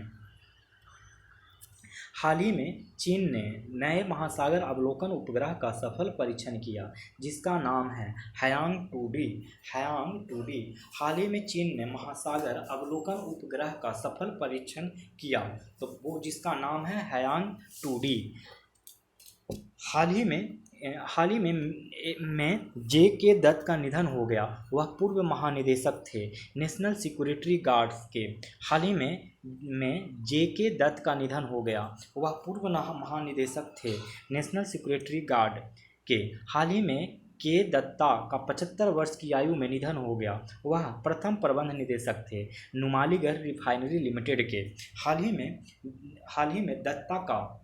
हाल ही में चीन ने नए महासागर अवलोकन उपग्रह का सफल परीक्षण किया, जिसका नाम है हायांग 2D। हाल ही में चीन ने महासागर अवलोकन उपग्रह का सफल परीक्षण किया, तो वो जिसका नाम है हायांग 2D। हाल ही में J.K. दत्त का निधन हो गया। वह पूर्व महानिदेशक थे नेशनल सिक्योरिटी गार्ड्स के। हाल ही में J.K. दत्त का निधन हो गया। वह पूर्व महानिदेशक थे नेशनल सिक्योरिटी गार्ड के। हाल ही में के दत्ता का 75 वर्ष की आयु में निधन हो गया। वह प्रथम प्रबंध निदेशक थे नुमालीगढ़ रिफाइनरी लिमिटेड के। हाल ही में दत्ता का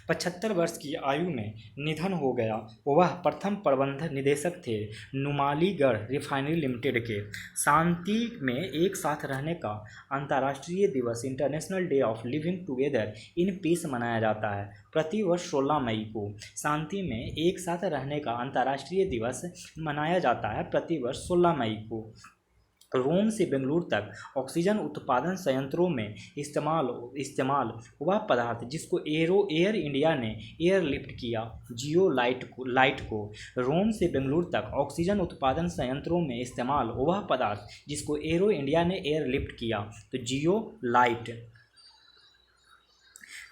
75 वर्ष की आयु में निधन हो गया। वह प्रथम प्रबंध निदेशक थे नुमालीगढ़ रिफाइनरी लिमिटेड के। शांति में एक साथ रहने का अंतर्राष्ट्रीय दिवस international day of living together in peace मनाया जाता है प्रतिवर्ष 16 मई को। शांति में एक साथ रहने का अंतर्राष्ट्रीय दिवस मनाया जाता है प्रतिवर्ष 16 मई को। रोम से बेंगलुरु तक ऑक्सीजन उत्पादन संयंत्रों में इस्तेमाल हुआ पदार्थ जिसको एयर इंडिया ने एयरलिफ्ट किया, जियो लाइट को। रोम से बेंगलुरु तक ऑक्सीजन उत्पादन संयंत्रों में इस्तेमाल हुआ पदार्थ जिसको एरो इंडिया ने एयरलिफ्ट किया, तो जियो लाइट।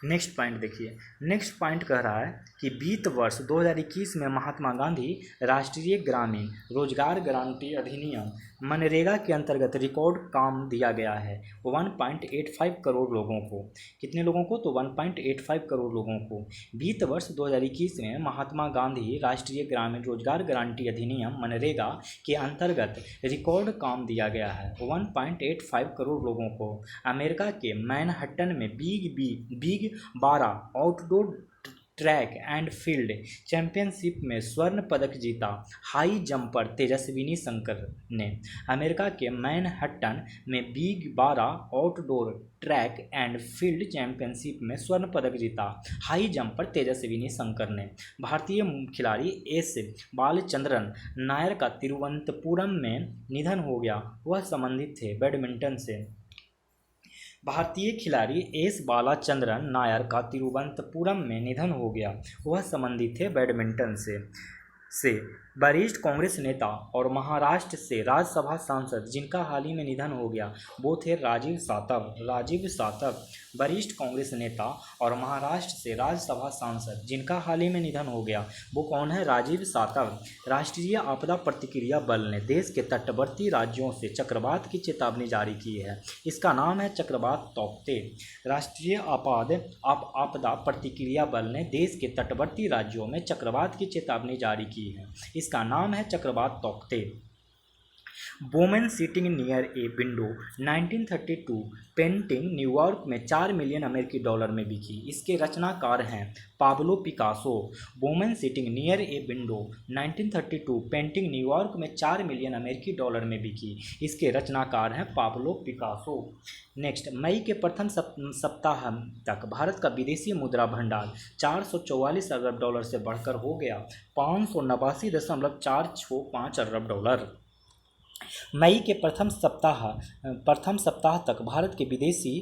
नेक्स्ट पॉइंट देखिए। नेक्स्ट पॉइंट कह रहा है कि वित्त वर्ष 2021 में महात्मा गांधी राष्ट्रीय ग्रामीण रोजगार गारंटी अधिनियम मनरेगा के अंतर्गत रिकॉर्ड काम दिया गया है 1.85 करोड़ लोगों को। कितने लोगों को, तो 1.85 करोड़ लोगों को। वित्त वर्ष 2021 में महात्मा गांधी राष्ट्रीय ग्रामीण रोजगार गारंटी अधिनियम मनरेगा के अंतर्गत रिकॉर्ड काम दिया गया है 1.85 करोड़ लोगों को। अमेरिका के मैनहट्टन में big 12 outdoor track and field championship में स्वर्ण पदक जीता हाई जंपर तेजस्विनी शंकर ने। अमेरिका के मैनहट्टन में big 12 outdoor track and field championship में स्वर्ण पदक जीता हाई जंपर तेजस्विनी शंकर ने। भारतीय खिलाड़ी एस बालचंद्रन नायर का तिरुवनंतपुरम में निधन हो गया। वह संबंधित थे बैडमिंटन से। भारतीय खिलाड़ी एस बालाचंद्रन नायर का तिरुवनंतपुरम में निधन हो गया। वह संबंधित थे बैडमिंटन से। वरिष्ठ कांग्रेस नेता और महाराष्ट्र से राज्यसभा सांसद जिनका हाल ही में निधन हो गया वो थे राजीव सातव। राजीव सातव वरिष्ठ कांग्रेस नेता और महाराष्ट्र से राज्यसभा सांसद जिनका हाल ही में निधन हो गया वो कौन है? राजीव सातव। राष्ट्रीय आपदा प्रतिक्रिया बल ने देश के तटवर्ती राज्यों से चक्रवात की चेतावनी जारी की है। इसका नाम है चक्रवात तौकते। राष्ट्रीय आपदा प्रतिक्रिया बल ने देश के तटवर्ती राज्यों में चक्रवात की चेतावनी जारी की है। इसका नाम है चक्रवात Tauktae. Women sitting near a window 1932 painting New York में 4 मिलियन अमेरिकी डॉलर में बिकी। इसके रचनाकार हैं Pablo Picasso. Women sitting near a window 1932 painting New York में 4 मिलियन अमेरिकी डॉलर में बिकी। इसके रचनाकार हैं पाब्लो पिकासो। नेक्स्ट, मई के प्रथम सप्ताह तक भारत का विदेशी मुद्रा भंडार 444 अरब डॉलर से बढ़कर हो गया 589.465 अरब डॉलर। मई के प्रथम सप्ताह तक भारत के विदेशी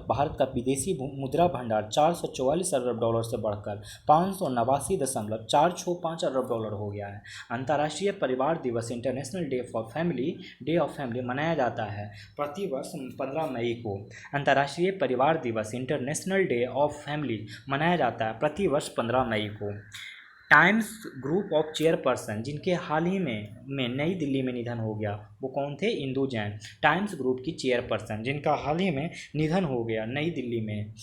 भारत का विदेशी मुद्रा भंडार 444 अरब डॉलर से बढ़कर 589.465 अरब डॉलर हो गया है। अंतर्राष्ट्रीय परिवार दिवस इंटरनेशनल डे ऑफ फैमिली मनाया जाता है प्रतिवर्ष 15 मई को। अंतर्राष्ट्रीय परिवार दिवस इंटरनेशनल डे ऑफ फैमिली मनाया जाता है प्रतिवर्ष 15 मई को। टाइम्स ग्रुप ऑफ चेयरपर्सन जिनके हाल ही में नई दिल्ली में निधन हो गया वो कौन थे? इंदु जैन। टाइम्स ग्रुप की चेयरपर्सन जिनका हाल ही में निधन हो गया नई दिल्ली में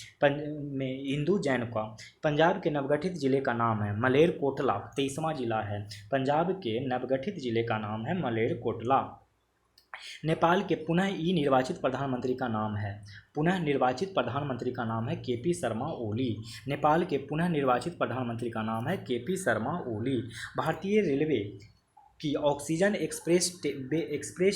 इंदु जैन का। पंजाब के नवगठित जिले का नाम है मलेरकोटला। 23वां जिला है। पंजाब के नवगठित जिले का नाम है मलेरकोटला। नेपाल के पुनः निर्वाचित प्रधानमंत्री का नाम है केपी शर्मा ओली। नेपाल के पुनः निर्वाचित प्रधानमंत्री का नाम है केपी शर्मा ओली। भारतीय रेलवे की ऑक्सीजन एक्सप्रेस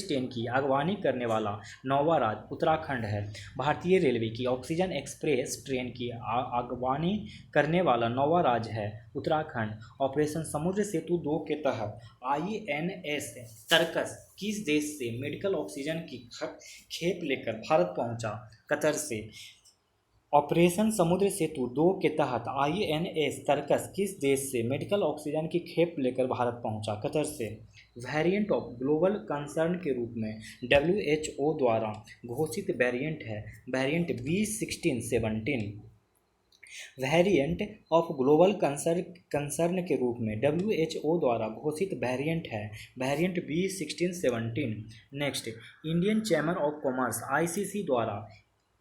ट्रेन की अगवानी करने वाला 9वां राज्य उत्तराखंड है। भारतीय रेलवे की ऑक्सीजन एक्सप्रेस ट्रेन की अगवानी करने वाला 9वां राज्य है उत्तराखंड। ऑपरेशन समुद्र सेतु 2 के तहत INS तरकस किस देश से मेडिकल ऑक्सीजन की खेप लेकर भारत पहुंचा? कतर से। ऑपरेशन समुद्र सेतु 2 के तहत INS तरकस किस देश से मेडिकल ऑक्सीजन की खेप लेकर भारत पहुंचा? कतर से। वेरिएंट ऑफ ग्लोबल कंसर्न के रूप में WHO द्वारा घोषित वेरिएंट है variant B1617। Variant of global concern के रूप में WHO द्वारा घोषित वेरिएंट है variant B1617। Next, Indian chamber of commerce ICC द्वारा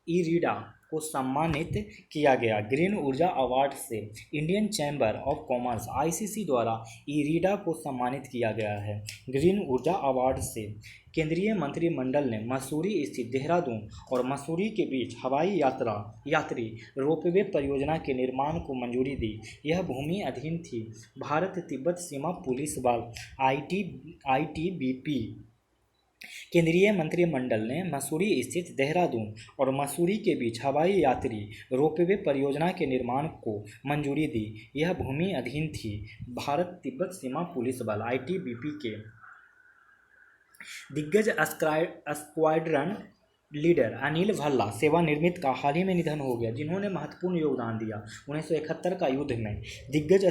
इरीडा को सम्मानित किया गया ग्रीन ऊर्जा अवार्ड से। Indian chamber of commerce ICC द्वारा इरीडा को सम्मानित किया गया है ग्रीन ऊर्जा अवार्ड से। केंद्रीय मंत्रिमंडल ने मसूरी स्थित देहरादून और मसूरी के बीच हवाई यात्री रोपवे परियोजना के निर्माण को मंजूरी दी। यह भूमि अधीन थी भारत तिब्बत सीमा पुलिस बल ITBP। केंद्रीय मंत्रिमंडल ने मसूरी स्थित देहरादून और मसूरी के बीच हवाई यात्री रोपवे परियोजना के निर्माण को मंजूरी दी। यह भूमि अधीन थी भारत तिब्बत सीमा पुलिस बल ITBP के। दिग्गज स्क्वाड्रन लीडर अनिल भल्ला सेवानिवृत्त का हाल ही में निधन हो गया जिन्होंने महत्वपूर्ण योगदान दिया 1971 का युद्ध में। दिग्गज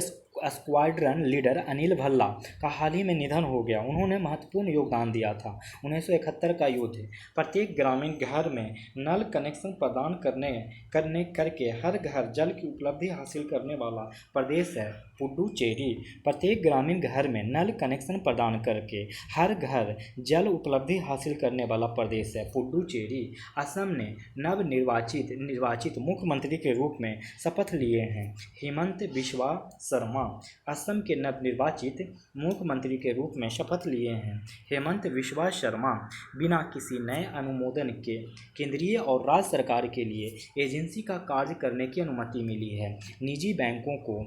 स्क्वाड्रन लीडर अनिल भल्ला का हाल ही में निधन हो गया। उन्होंने महत्वपूर्ण योगदान दिया था 1971 का युद्ध। प्रत्येक ग्रामीण घर में नल कनेक्शन प्रदान करके हर घर जल की उपलब्धि हासिल करने वाला प्रदेश है पुडुचेरी। प्रत्येक ग्रामीण घर में नल कनेक्शन प्रदान करके हर घर जल उपलब्धि हासिल करने वाला प्रदेश है पुडुचेरी। असम ने नवनिर्वाचित मुख्यमंत्री के रूप में शपथ लिए हैं हेमंत बिस्वा शर्मा। असम के नवनिर्वाचित मुख्यमंत्री के रूप में शपथ लिए हैं हेमंत बिस्वा शर्मा। बिना किसी नए अनुमोदन के केंद्रीय और राज्य सरकार के लिए एजेंसी का कार्य करने की अनुमति मिली है। निजी बैंकों को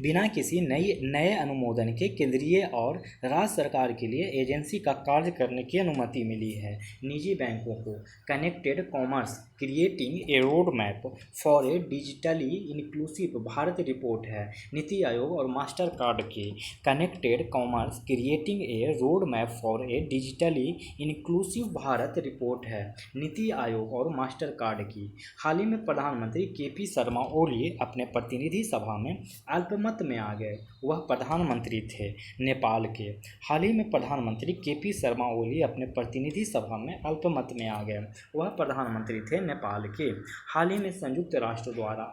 बिना किसी नए अनुमोदन के केंद्रीय और राज्य सरकार के लिए एजेंसी का कार्य करने की अनुमति मिली है। निजी बैंकों को connected commerce creating a road map for a digitally inclusive Bharat report है। नीति आयोग और मास्टर कार्ड की connected commerce creating a road map for a digitally inclusive Bharat report है। नीति आयोग और मास्टर कार्ड की हाल ही में प्रधानमंत्री केपी शर्मा ओली अपने प्रतिनिधि सभा में अल्पमत में आ गए। वह प्रधानमंत्री थे नेपाल के। हाल ही में प्रधानमंत्री केपी शर्मा ओली अपने प्रतिनिधि सभा में अल्पमत में आ गए। वह प्रधानमंत्री थे नेपाल के। हाल ही में संयुक्त राष्ट्र द्वारा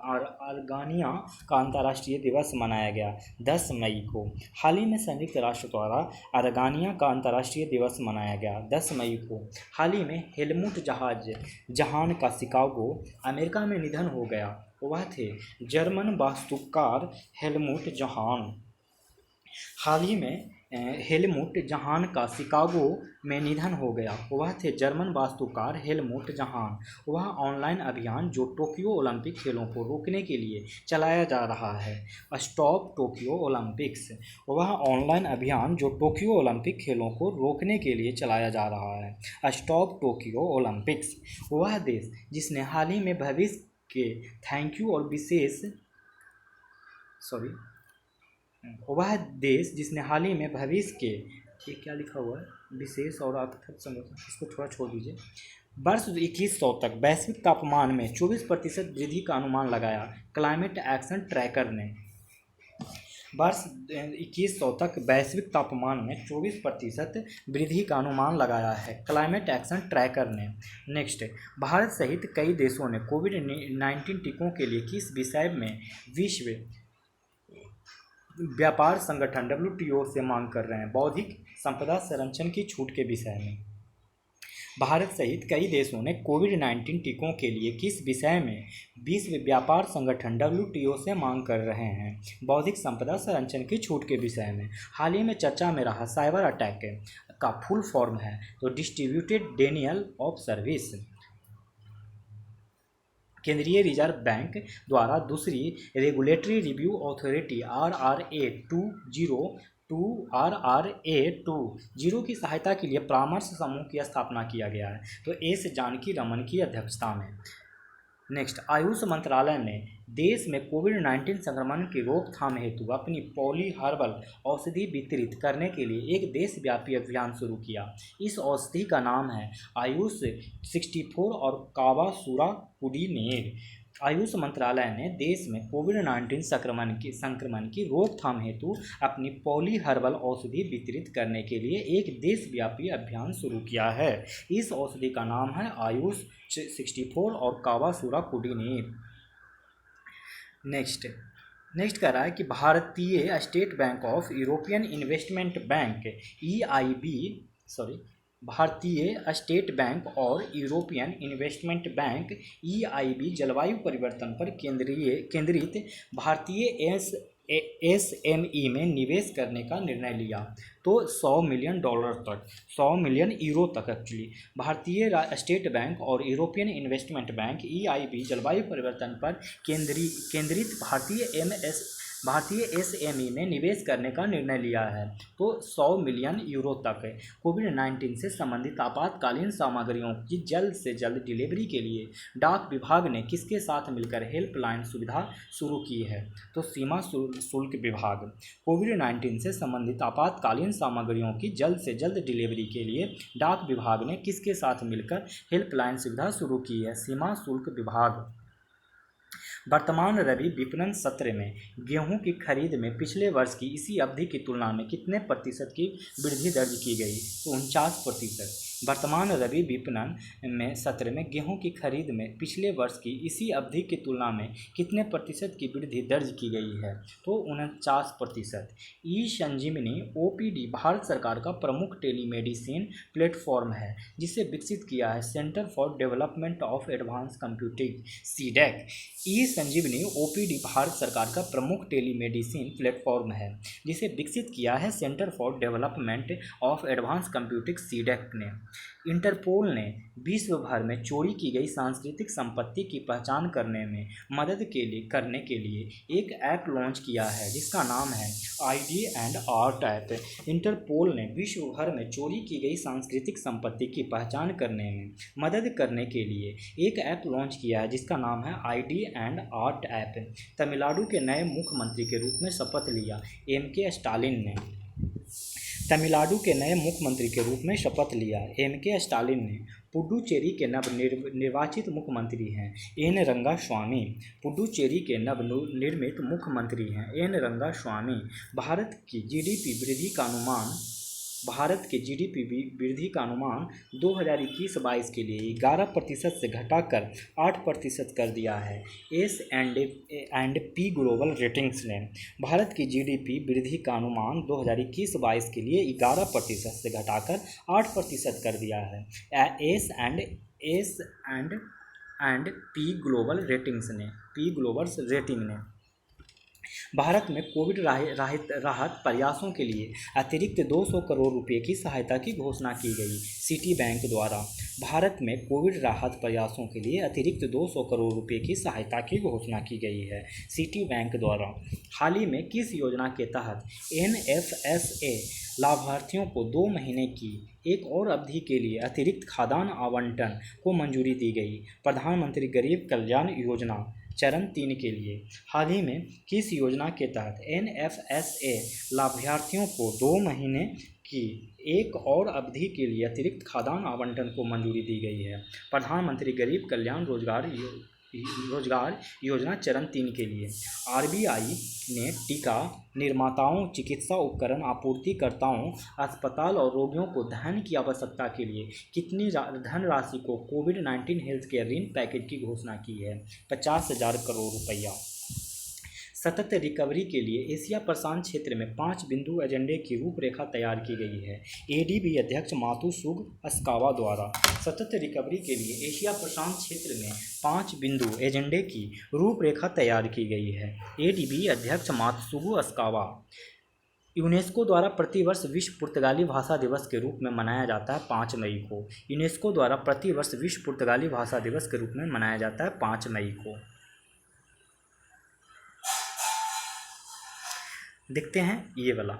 अर्गानिया का अंतर्राष्ट्रीय दिवस मनाया गया 10 मई को। हाल ही में संयुक्त राष्ट्र द्वारा अर्गानिया का अंतर्राष्ट्रीय दिवस मनाया गया 10 मई को। हाल ही में हेलमुट जहान का शिकागो अमेरिका में निधन हो गया। वह थे जर्मन वास्तुकार हेलमुट जहान। हाल ही में हेलमुट जहान का शिकागो में निधन हो गया। वह थे जर्मन वास्तुकार हेलमुट जहान। वह ऑनलाइन अभियान जो टोक्यो ओलंपिक खेलों को रोकने के लिए चलाया जा रहा है, स्टॉप टोक्यो ओलंपिक्स। वह ऑनलाइन अभियान जो टोक्यो ओलंपिक खेलों को रोकने के लिए चलाया जा रहा है, स्टॉप टोक्यो ओलंपिक्स। वह देश जिसने हाल ही में भविष्य के थैंक यू और वह देश जिसने हाल ही में भविष्य के ये क्या लिखा हुआ है विशेष और अर्थक समझौता, इसको थोड़ा छोड़ दीजिए। वर्ष 2100 तक वैश्विक तापमान में 24% वृद्धि का अनुमान लगाया क्लाइमेट एक्शन ट्रैकर ने। वर्ष 2100 तक वैश्विक तापमान में 24% वृद्धि का अनुमान लगाया है क्लाइमेट एक्शन ट्रैकर ने। नेक्स्ट, भारत सहित कई देशों ने कोविड-19 टीकों के लिए किस विषय में विश्व व्यापार संगठन WTO से मांग कर रहे हैं? बौद्धिक संपदा संरक्षण की छूट के विषय में। भारत सहित कई देशों ने कोविड-19 टीकों के लिए किस विषय में विश्व व्यापार संगठन WTO से मांग कर रहे हैं? बौद्धिक संपदा संरक्षण की छूट के विषय में। हाल ही में चर्चा में रहा साइबर अटैक का फुल फॉर्म है तो डिस्ट्रीब्यूटेड डेनियल ऑफ सर्विस। केंद्रीय रिजर्व बैंक द्वारा दूसरी रेगुलेटरी रिव्यू अथॉरिटी RRA 2 की सहायता के लिए परामर्श समूह की स्थापना किया गया है तो एस जानकी रमन की अध्यक्षता में। नेक्स्ट, आयुष मंत्रालय ने देश में कोविड-19 संक्रमण की रोकथाम हेतु अपनी पॉली हर्बल औषधि वितरित करने के लिए एक देशव्यापी अभियान शुरू किया। इस औषधि का नाम है आयुष 64 और कावासुरा कुडीनेर। आयुष मंत्रालय ने देश में कोविड-19 संक्रमण की रोकथाम हेतु अपनी पॉली हर्बल औषधि वितरित करने के लिए एक देशव्यापी अभियान शुरू किया है। इस औषधि का नाम है आयुष 64 और कावासुरा कुडीनेर। नेक्स्ट कह रहा है कि भारतीय state bank of European investment bank भारतीय स्टेट बैंक और यूरोपियन इन्वेस्टमेंट बैंक EIB जलवायु परिवर्तन पर केंद्रित भारतीय SME में निवेश करने का निर्णय लिया तो $100 मिलियन तक, $100 मिलियन यूरो तक एक्चुअली। भारतीय स्टेट बैंक और यूरोपियन इन्वेस्टमेंट बैंक EIB जलवायु परिवर्तन पर केंद्रित भारतीय SME में निवेश करने का निर्णय लिया है तो $100 मिलियन तक। कोविड-19 से संबंधित आपातकालीन सामग्रियों की जल्द से जल्द डिलीवरी के लिए डाक विभाग ने किसके साथ मिलकर हेल्पलाइन सुविधा शुरू की है तो सीमा शुल्क विभाग। कोविड-19 से संबंधित आपातकालीन सामग्रियों की जल्द से जल्द डिलीवरी के लिए डाक विभाग ने किसके साथ मिलकर हेल्पलाइन सुविधा शुरू की है? सीमा शुल्क विभाग। वर्तमान रबी विपणन सत्र में गेहूं की खरीद में पिछले वर्ष की इसी अवधि की तुलना में कितने प्रतिशत की वृद्धि दर्ज की गई तो 49%। वर्तमान रबी विपणन में सत्र में गेहूं की खरीद में पिछले वर्ष की इसी अवधि की तुलना में कितने प्रतिशत की वृद्धि दर्ज की गई है तो 49%। ई संजीवनी OPD भारत सरकार का प्रमुख टेलीमेडिसिन प्लेटफॉर्म है जिसे विकसित किया है centre for development of advance computing CDEC। E Sanjeevani OPD Bharat सरकार का प्रमुख टेलीमेडिसिन प्लेटफॉर्म है जिसे विकसित किया है centre for development of advance computing CDEC ने। इंटरपोल ने विश्व भर में चोरी की गई सांस्कृतिक संपत्ति की पहचान करने के लिए एक ऐप लॉन्च किया है जिसका नाम है ID and art app. Interpol ने विश्व भर में चोरी की गई सांस्कृतिक संपत्ति की पहचान करने में मदद करने के लिए एक ऐप लॉन्च किया है जिसका नाम है ID and art app. Tamil Nadu के नए मुख्यमंत्री के रूप में शपथ लिया एम.के. स्टालिन ने। तमिलनाडु के नए मुख्यमंत्री के रूप में शपथ लिया एम.के. स्टालिन ने। पुडुचेरी के नवनिर्वाचित मुख्यमंत्री हैं एन रंगास्वामी। पुडुचेरी के नवनिर्मित मुख्यमंत्री हैं एन रंगास्वामी। भारत के जीडीपी वृद्धि का अनुमान 2021-22 के लिए 11% से घटाकर 8% कर दिया है S&P ग्लोबल रेटिंग्स ने। भारत की जीडीपी वृद्धि का अनुमान 2021-22 के लिए 11% से घटाकर 8% कर दिया है S&P ग्लोबल रेटिंग ने। भारत में कोविड राहत प्रयासों के लिए अतिरिक्त 200 करोड़ रुपए की सहायता की घोषणा की गई सिटी बैंक द्वारा। भारत में कोविड राहत प्रयासों के लिए अतिरिक्त 200 करोड़ रुपए की सहायता की घोषणा की गई है सिटी बैंक द्वारा। हाल ही में किस योजना के तहत NFSA लाभार्थियों को 2 महीने की एक और अवधि के लिए अतिरिक्त खाद्यान्न आवंटन को मंजूरी दी गई? प्रधानमंत्री गरीब कल्याण योजना चरण 3 के लिए। हाल ही में किस योजना के तहत NFSA लाभार्थियों को 2 महीने की एक और अवधि के लिए अतिरिक्त खाद्यान्न आवंटन को मंजूरी दी गई है? प्रधानमंत्री गरीब कल्याण रोजगार योजना चरण 3 के लिए। RBI ने टीका निर्माताओं, चिकित्सा उपकरण आपूर्तिकर्ताओं, अस्पताल और रोगियों को धन की आवश्यकता के लिए कितनी धनराशि को कोविड-19 हेल्थ केयर ऋण पैकेज की घोषणा की है? 50,000 करोड़ रुपया। सतत रिकवरी के लिए एशिया प्रशांत क्षेत्र में 5 बिंदु एजेंडे की रूपरेखा तैयार की गई है ADB अध्यक्ष मातुसुग अस्कावा द्वारा। सतत रिकवरी के लिए एशिया प्रशांत क्षेत्र में 5 बिंदु एजेंडे की रूपरेखा तैयार की गई है ADB अध्यक्ष मातुसुगु अस्कावा। यूनेस्को द्वारा प्रतिवर्ष विश्व पुर्तगाली भाषा दिवस के रूप में मनाया जाता है 5 मई को। यूनेस्को द्वारा प्रतिवर्ष विश्व पुर्तगाली भाषा दिवस के रूप में मनाया जाता है 5 मई को। देखते हैं ये वाला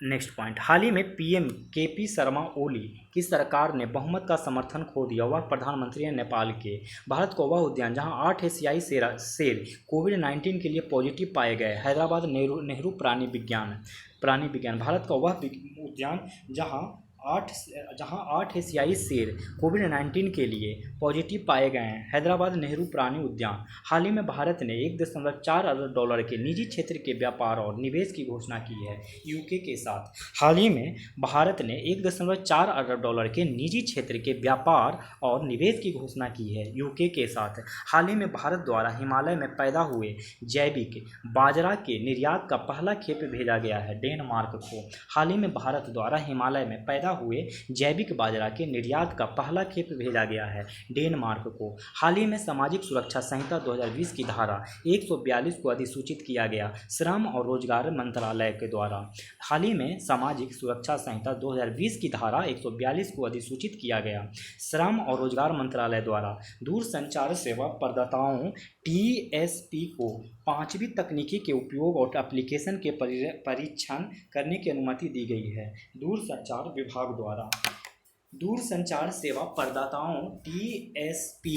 नेक्स्ट पॉइंट। हाल ही में PM KP शर्मा ओली की सरकार ने बहुमत का समर्थन खो दिया। वह प्रधानमंत्री हैं नेपाल के। भारत का वह उद्यान जहां 8 एशियाई शेर कोविड-19 के लिए पॉजिटिव पाए गए। हैदराबाद नेहरू प्राणी विज्ञान। भारत का वह उद्यान जहां 8 एशियाई शेर कोविड-19 के लिए पॉजिटिव पाए गए हैं। हैदराबाद नेहरू प्राणी उद्यान। हाल ही में भारत ने $1.4 अरब के निजी क्षेत्र के व्यापार और निवेश की घोषणा की है यूके के साथ। हाल ही में भारत ने $1.4 अरब के निजी क्षेत्र के व्यापार और निवेश की घोषणा की है यूके के साथ। हाल ही में भारत द्वारा हिमालय में पैदा हुए जैविक बाजरा के निर्यात का पहला खेप भेजा गया है डेनमार्क को। हाल ही में भारत द्वारा हिमालय में पैदा हुए जैविक बाजरा के निर्यात का पहला खेप भेजा गया है डेनमार्क को। हाल ही में सामाजिक सुरक्षा संहिता 2020 की धारा 142 को अधिसूचित किया गया श्रम और रोजगार मंत्रालय के द्वारा। हाल ही में सामाजिक सुरक्षा संहिता 2020 की धारा 142 को अधिसूचित किया गया श्रम और रोजगार मंत्रालय द्वारा। दूरसंचार सेवा प्रदाताओं TSP को 5वीं तकनीकी के उपयोग और एप्लीकेशन के परीक्षण करने की अनुमति दी गई है दूरसंचार विभाग द्वारा। दूरसंचार सेवा प्रदाताओं TSP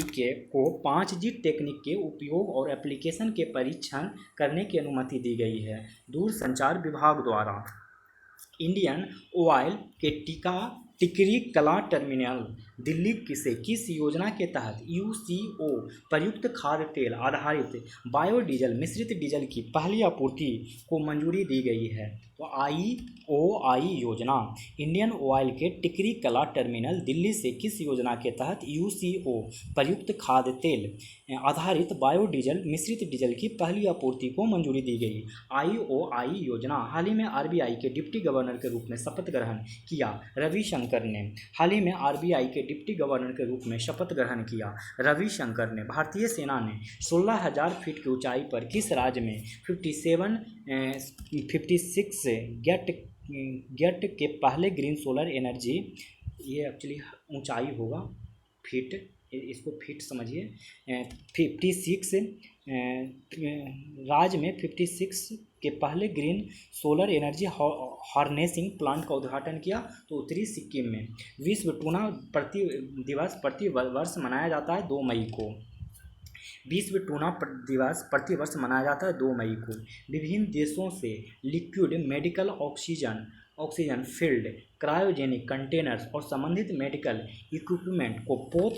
को 5G तकनीक के उपयोग और एप्लीकेशन के परीक्षण करने की अनुमति दी गई है दूरसंचार विभाग द्वारा। इंडियन ऑयल के टिकरी कला टर्मिनल दिल्ली से किस योजना के तहत UCO प्रयुक्त खाद्य तेल आधारित बायोडीजल मिश्रित डीजल की पहली आपूर्ति को मंजूरी दी गई है? तो IOI योजना। इंडियन ऑयल के टिकरी कला टर्मिनल दिल्ली से किस योजना के तहत UCO प्रयुक्त खाद्य तेल आधारित बायोडीजल मिश्रित डीजल की पहली आपूर्ति को मंजूरी दी गई? IOI योजना। हाल ही में RBI के डिप्टी गवर्नर के रूप में शपथ ग्रहण किया रविशंकर ने। हाल ही में RBI के डिप्टी गवर्नर के रूप में शपथ ग्रहण किया रविशंकर ने। भारतीय सेना ने 16,000 फीट की ऊंचाई पर किस राज्य में 56 गेट के पहले ग्रीन सोलर एनर्जी ये एक्चुअली ऊंचाई होगा फीट, इसको फीट समझिए। 56 राज्य में 56 के पहले green solar energy harnessing plant का उद्घाटन किया तो उत्तरी सिक्किम में। विश्व टूना दिवस प्रति वर्ष मनाया जाता है 2 मई को। विश्व टूना दिवस प्रतिवर्ष मनाया जाता है 2 मई को। विभिन्न देशों से liquid medical oxygen field cryogenic containers और संबंधित मेडिकल इक्विपमेंट को पोत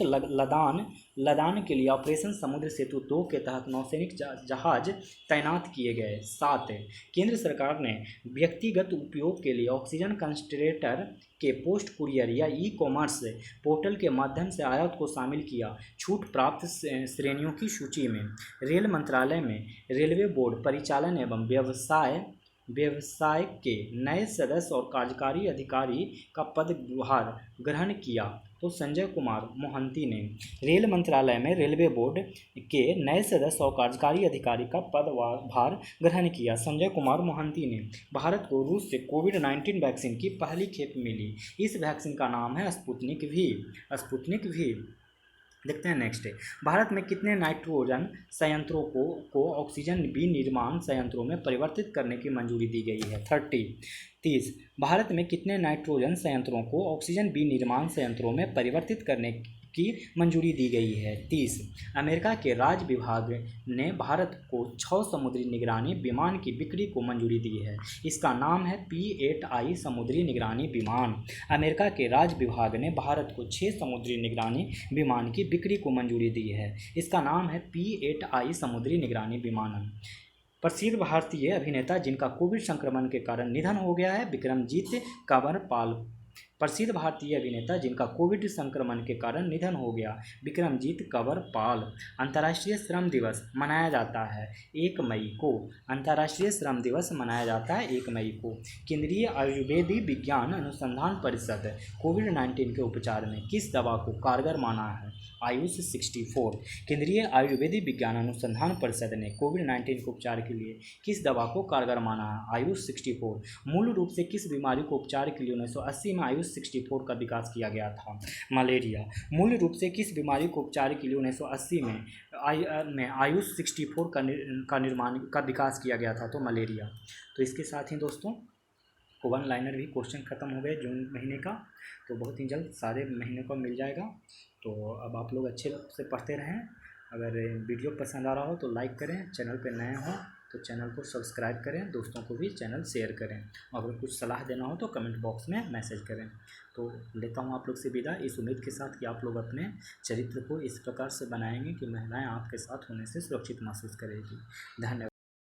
लदान के लिए ऑपरेशन समुद्र सेतु 2 के तहत नौसैनिक जहाज तैनात किए गए। 7 केंद्र सरकार ने व्यक्तिगत उपयोग के लिए ऑक्सीजन कंसंट्रेटर के पोस्ट कुरियर या ई-कॉमर्स पोर्टल के माध्यम से आयात को शामिल किया। छूट प्राप्त श्रेणियों की सूची में रेल मंत्रालय में रेलवे बोर्ड परिचालन एवं व्यवसाय के नए सदस्य और कार्यकारी अधिकारी का पदभार ग्रहण किया तो संजय कुमार मोहंती ने। रेल मंत्रालय में रेलवे बोर्ड के नए सदस्य और कार्यकारी अधिकारी का पदभार ग्रहण किया संजय कुमार मोहंती ने। भारत को रूस से कोविड-19 वैक्सीन की पहली खेप मिली। इस वैक्सीन का नाम है स्पुतनिक वी। देखते हैं नेक्स्ट। भारत में कितने नाइट्रोजन संयंत्रों को ऑक्सीजन विनिर्माण संयंत्रों में परिवर्तित करने की मंजूरी दी गई है? 30। भारत में कितने नाइट्रोजन संयंत्रों को ऑक्सीजन विनिर्माण संयंत्रों में परिवर्तित करने की मंजूरी दी गई है? 30। अमेरिका के राज्य विभाग ने भारत को 6 समुद्री निगरानी विमान की बिक्री को मंजूरी दी है। इसका नाम है P-8I समुद्री निगरानी विमान। अमेरिका के राज्य विभाग ने भारत को 6 समुद्री निगरानी विमान की बिक्री को मंजूरी दी है। इसका नाम है P-8I समुद्री निगरानी विमान। प्रसिद्ध भारतीय अभिनेता जिनका कोविड संक्रमण के कारण निधन हो गया है? विक्रमजीत कंवरपाल। प्रसिद्ध भारतीय अभिनेता जिनका कोविड संक्रमण के कारण निधन हो गया, विक्रमजीत कंवरपाल। अंतर्राष्ट्रीय श्रम दिवस मनाया जाता है 1 मई को। अंतर्राष्ट्रीय श्रम दिवस मनाया जाता है 1 मई को। केंद्रीय आयुर्वेदी विज्ञान अनुसंधान परिषद कोविड-19 के उपचार में किस दवा को कारगर माना है? आयुष 64। केंद्रीय आयुर्वेदी विज्ञान अनुसंधान परिषद ने कोविड-19 के उपचार के लिए किस दवा को कारगर माना है? आयुष 64। मूल रूप से किस बीमारी को उपचार के लिए 1980 में आयुष 64 का विकास किया गया था? मलेरिया। मूल रूप से किस बीमारी को उपचार के लिए 1980 में आयुष 64 का विकास किया गया था? तो मलेरिया। तो इसके साथ ही दोस्तों 1 लाइनर भी क्वेश्चन ख़त्म हो गए जून महीने का, तो बहुत ही जल्द सारे महीने को मिल जाएगा। तो अब आप लोग अच्छे से पढ़ते रहें। अगर वीडियो पसंद आ रहा हो तो लाइक करें, चैनल पे नए हो तो चैनल को सब्सक्राइब करें, दोस्तों को भी चैनल शेयर करें। अगर कुछ सलाह देना हो तो कमेंट बॉक्स में मैसेज करें। तो लेता हूँ आप लोग से विदा, इस उम्मीद के साथ कि आप लोग अपने चरित्र को इस प्रकार से बनाएंगे कि महिलाएं आपके साथ होने से सुरक्षित महसूस करेगी। धन्यवाद।